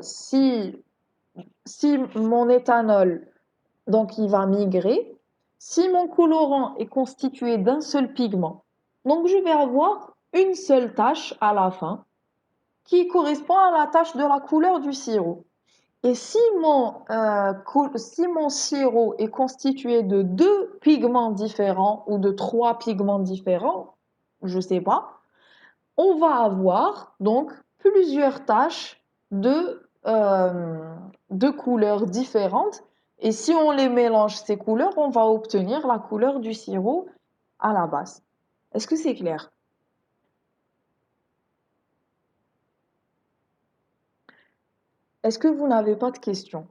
si mon éthanol, donc il va migrer, si mon colorant est constitué d'un seul pigment, donc je vais avoir une seule tache à la fin qui correspond à la tache de la couleur du sirop. Et si mon sirop est constitué de 2 pigments différents ou de 3 pigments différents, je sais pas, on va avoir donc plusieurs taches de couleurs différentes. Et si on les mélange, ces couleurs, on va obtenir la couleur du sirop à la base. Est-ce que c'est clair? Est-ce que vous n'avez pas de questions?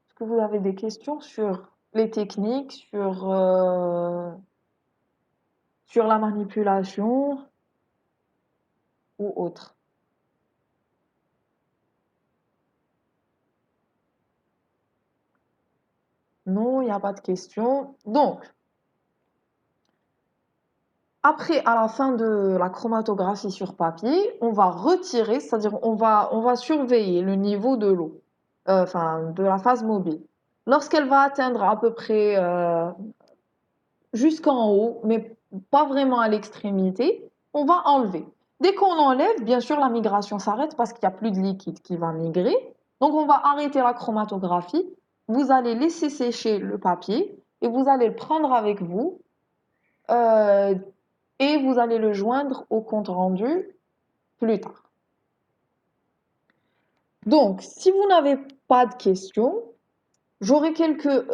Est-ce que vous avez des questions sur les techniques, sur la manipulation ou autre? Non, il n'y a pas de questions. Donc, après, à la fin de la chromatographie sur papier, on va retirer, c'est-à-dire on va surveiller le niveau de l'eau, enfin de la phase mobile. Lorsqu'elle va atteindre à peu près jusqu'en haut, mais pas vraiment à l'extrémité, on va enlever. Dès qu'on enlève, bien sûr, la migration s'arrête parce qu'il n'y a plus de liquide qui va migrer. Donc, on va arrêter la chromatographie. Vous allez laisser sécher le papier et vous allez le prendre avec vous euh, et vous allez le joindre au compte rendu plus tard. Donc, si vous n'avez pas de questions, j'aurai quelques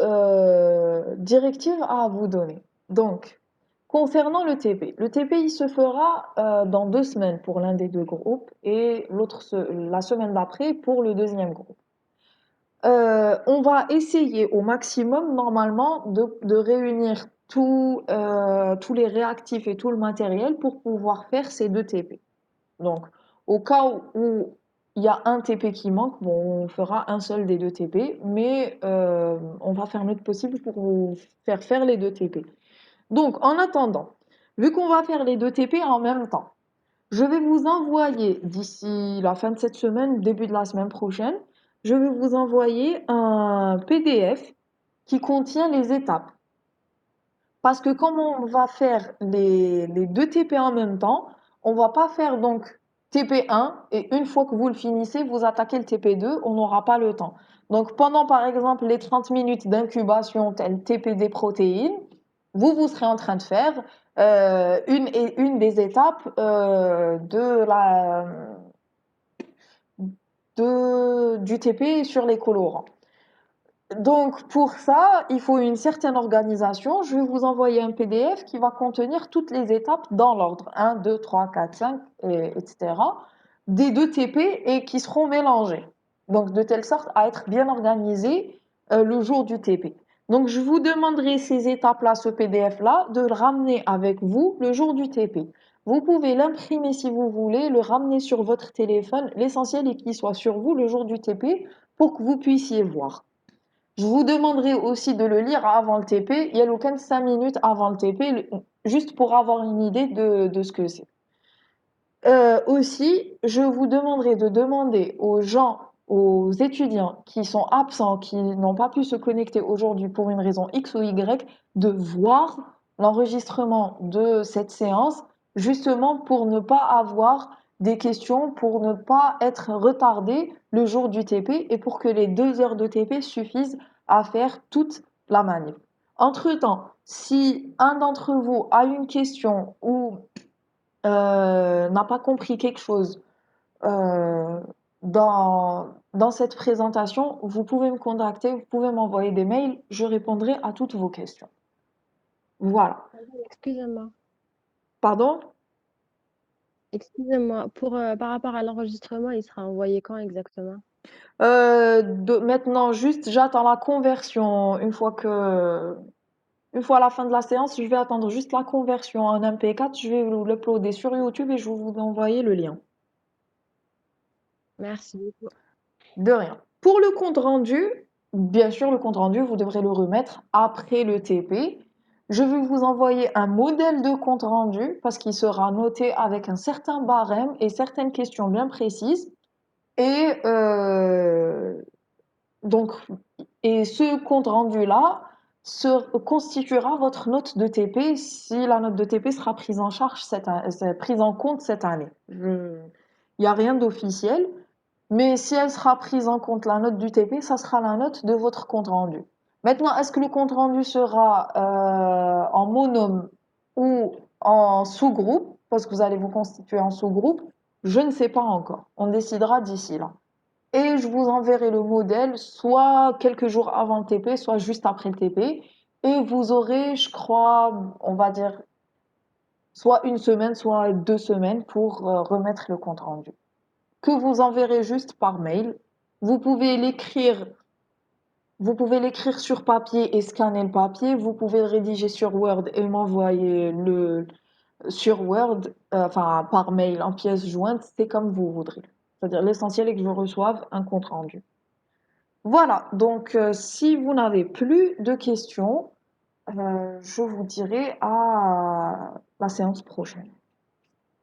directives à vous donner. Donc, concernant le TP il se fera dans 2 semaines pour l'un des deux groupes et la semaine d'après pour le deuxième groupe. On va essayer au maximum normalement de réunir tous les réactifs et tout le matériel pour pouvoir faire ces 2 TP. Donc, au cas où il y a un TP qui manque, bon, on fera un seul des 2 TP, mais on va faire notre possible pour vous faire les 2 TP. Donc, en attendant, vu qu'on va faire les 2 TP en même temps, je vais vous envoyer d'ici la fin de cette semaine, début de la semaine prochaine, je vais vous envoyer un PDF qui contient les étapes. Parce que comme on va faire les 2 TP en même temps, on va pas faire donc TP1 et une fois que vous le finissez, vous attaquez le TP2, on n'aura pas le temps. Donc pendant par exemple les 30 minutes d'incubation tel TP des protéines, vous serez en train de faire une des étapes du TP sur les colorants. Donc pour ça, il faut une certaine organisation. Je vais vous envoyer un PDF qui va contenir toutes les étapes dans l'ordre 1, 2, 3, 4, 5, etc. des 2 TP et qui seront mélangés. Donc de telle sorte à être bien organisés le jour du TP. Donc je vous demanderai ces étapes-là, ce PDF-là, de le ramener avec vous le jour du TP. Vous pouvez l'imprimer si vous voulez, le ramener sur votre téléphone. L'essentiel est qu'il soit sur vous le jour du TP pour que vous puissiez voir. Je vous demanderai aussi de le lire avant le TP. Il y a le 5 minutes avant le TP, juste pour avoir une idée de ce que c'est. Aussi, je vous demanderai de demander aux gens, aux étudiants qui sont absents, qui n'ont pas pu se connecter aujourd'hui pour une raison X ou Y, de voir l'enregistrement de cette séance, justement pour ne pas avoir des questions, pour ne pas être retardé le jour du TP et pour que les 2 heures de TP suffisent à faire toute la manip. Entre-temps, si un d'entre vous a une question ou n'a pas compris quelque chose euh, dans cette présentation, vous pouvez me contacter, vous pouvez m'envoyer des mails, je répondrai à toutes vos questions. Voilà. Madame, excusez-moi. Pardon? Excusez-moi. Par rapport à l'enregistrement, il sera envoyé quand exactement? Maintenant, juste, j'attends la conversion. Une fois à la fin de la séance, je vais attendre juste la conversion en MP4. Je vais vous l'uploader sur YouTube et je vais vous envoyer le lien. Merci beaucoup. De rien. Pour le compte rendu, bien sûr, le compte rendu, vous devrez le remettre après le TP. Je vais vous envoyer un modèle de compte rendu parce qu'il sera noté avec un certain barème et certaines questions bien précises. Et donc, et ce compte rendu-là constituera votre note de TP si la note de TP sera prise en charge prise en compte cette année. Il n'y a rien d'officiel. Mais si elle sera prise en compte, la note du TP, ça sera la note de votre compte rendu. Maintenant, est-ce que le compte rendu sera en monome ou en sous-groupe, parce que vous allez vous constituer en sous-groupe? Je ne sais pas encore. On décidera d'ici là. Et je vous enverrai le modèle soit quelques jours avant le TP, soit juste après le TP. Et vous aurez, je crois, on va dire, soit une semaine, soit 2 semaines pour remettre le compte rendu que vous enverrez juste par mail. Vous pouvez l'écrire, vous pouvez l'écrire sur papier et scanner le papier. Vous pouvez le rédiger sur Word et m'envoyer le sur Word, enfin par mail en pièce jointe. C'est comme vous voudrez. C'est-à-dire l'essentiel est que je reçoive un compte rendu. Voilà. Donc si vous n'avez plus de questions, je vous dirai à la séance prochaine,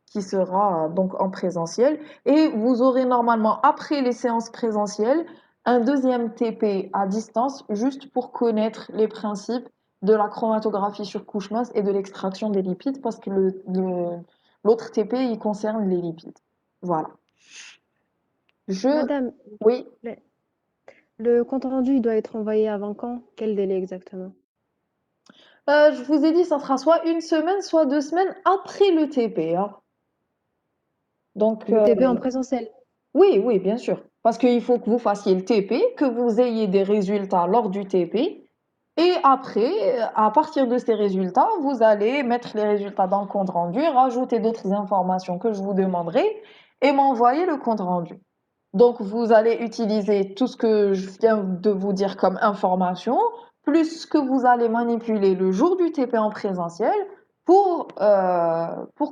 qui sera donc en présentiel. Et vous aurez normalement, après les séances présentielles, un deuxième TP à distance, juste pour connaître les principes de la chromatographie sur couche mince et de l'extraction des lipides, parce que l'autre TP, il concerne les lipides. Voilà. Madame, Oui, le compte rendu, il doit être envoyé avant quand? Quel délai exactement? je vous ai dit, ça sera soit une semaine, soit 2 semaines après le TP, hein. Donc, Le TP en présentiel. oui, oui, bien sûr. Parce qu'il faut que vous fassiez le TP, que vous ayez des résultats lors du TP. Et après, à partir de ces résultats, vous allez mettre les résultats dans le compte rendu, rajouter d'autres informations que je vous demanderai et m'envoyer le compte rendu. Donc, vous allez utiliser tout ce que je viens de vous dire comme information, plus ce que vous allez manipuler le jour du TP en présentiel pour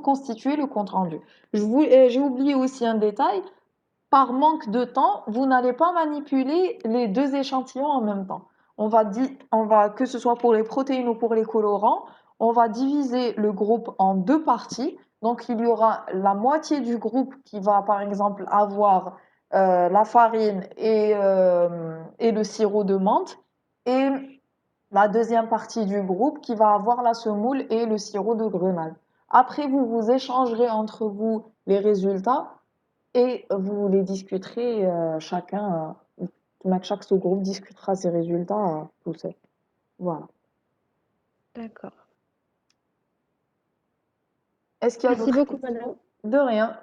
constituer le compte rendu. J'ai oublié aussi un détail. Par manque de temps, vous n'allez pas manipuler les deux échantillons en même temps. Que ce soit pour les protéines ou pour les colorants, on va diviser le groupe en deux parties. Donc, il y aura la moitié du groupe qui va, par exemple, avoir la farine et le sirop de menthe, et la deuxième partie du groupe qui va avoir la semoule et le sirop de grenade. Après, vous vous échangerez entre vous les résultats et vous les discuterez chaque sous-groupe discutera ses résultats tout seul. Voilà. D'accord. Est-ce qu'il y a Merci d'autres beaucoup, questions? madame. De rien.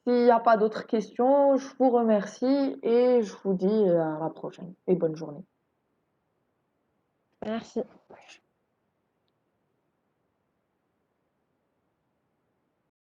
S'il n'y a pas d'autres questions, je vous remercie et je vous dis à la prochaine et bonne journée. Merci.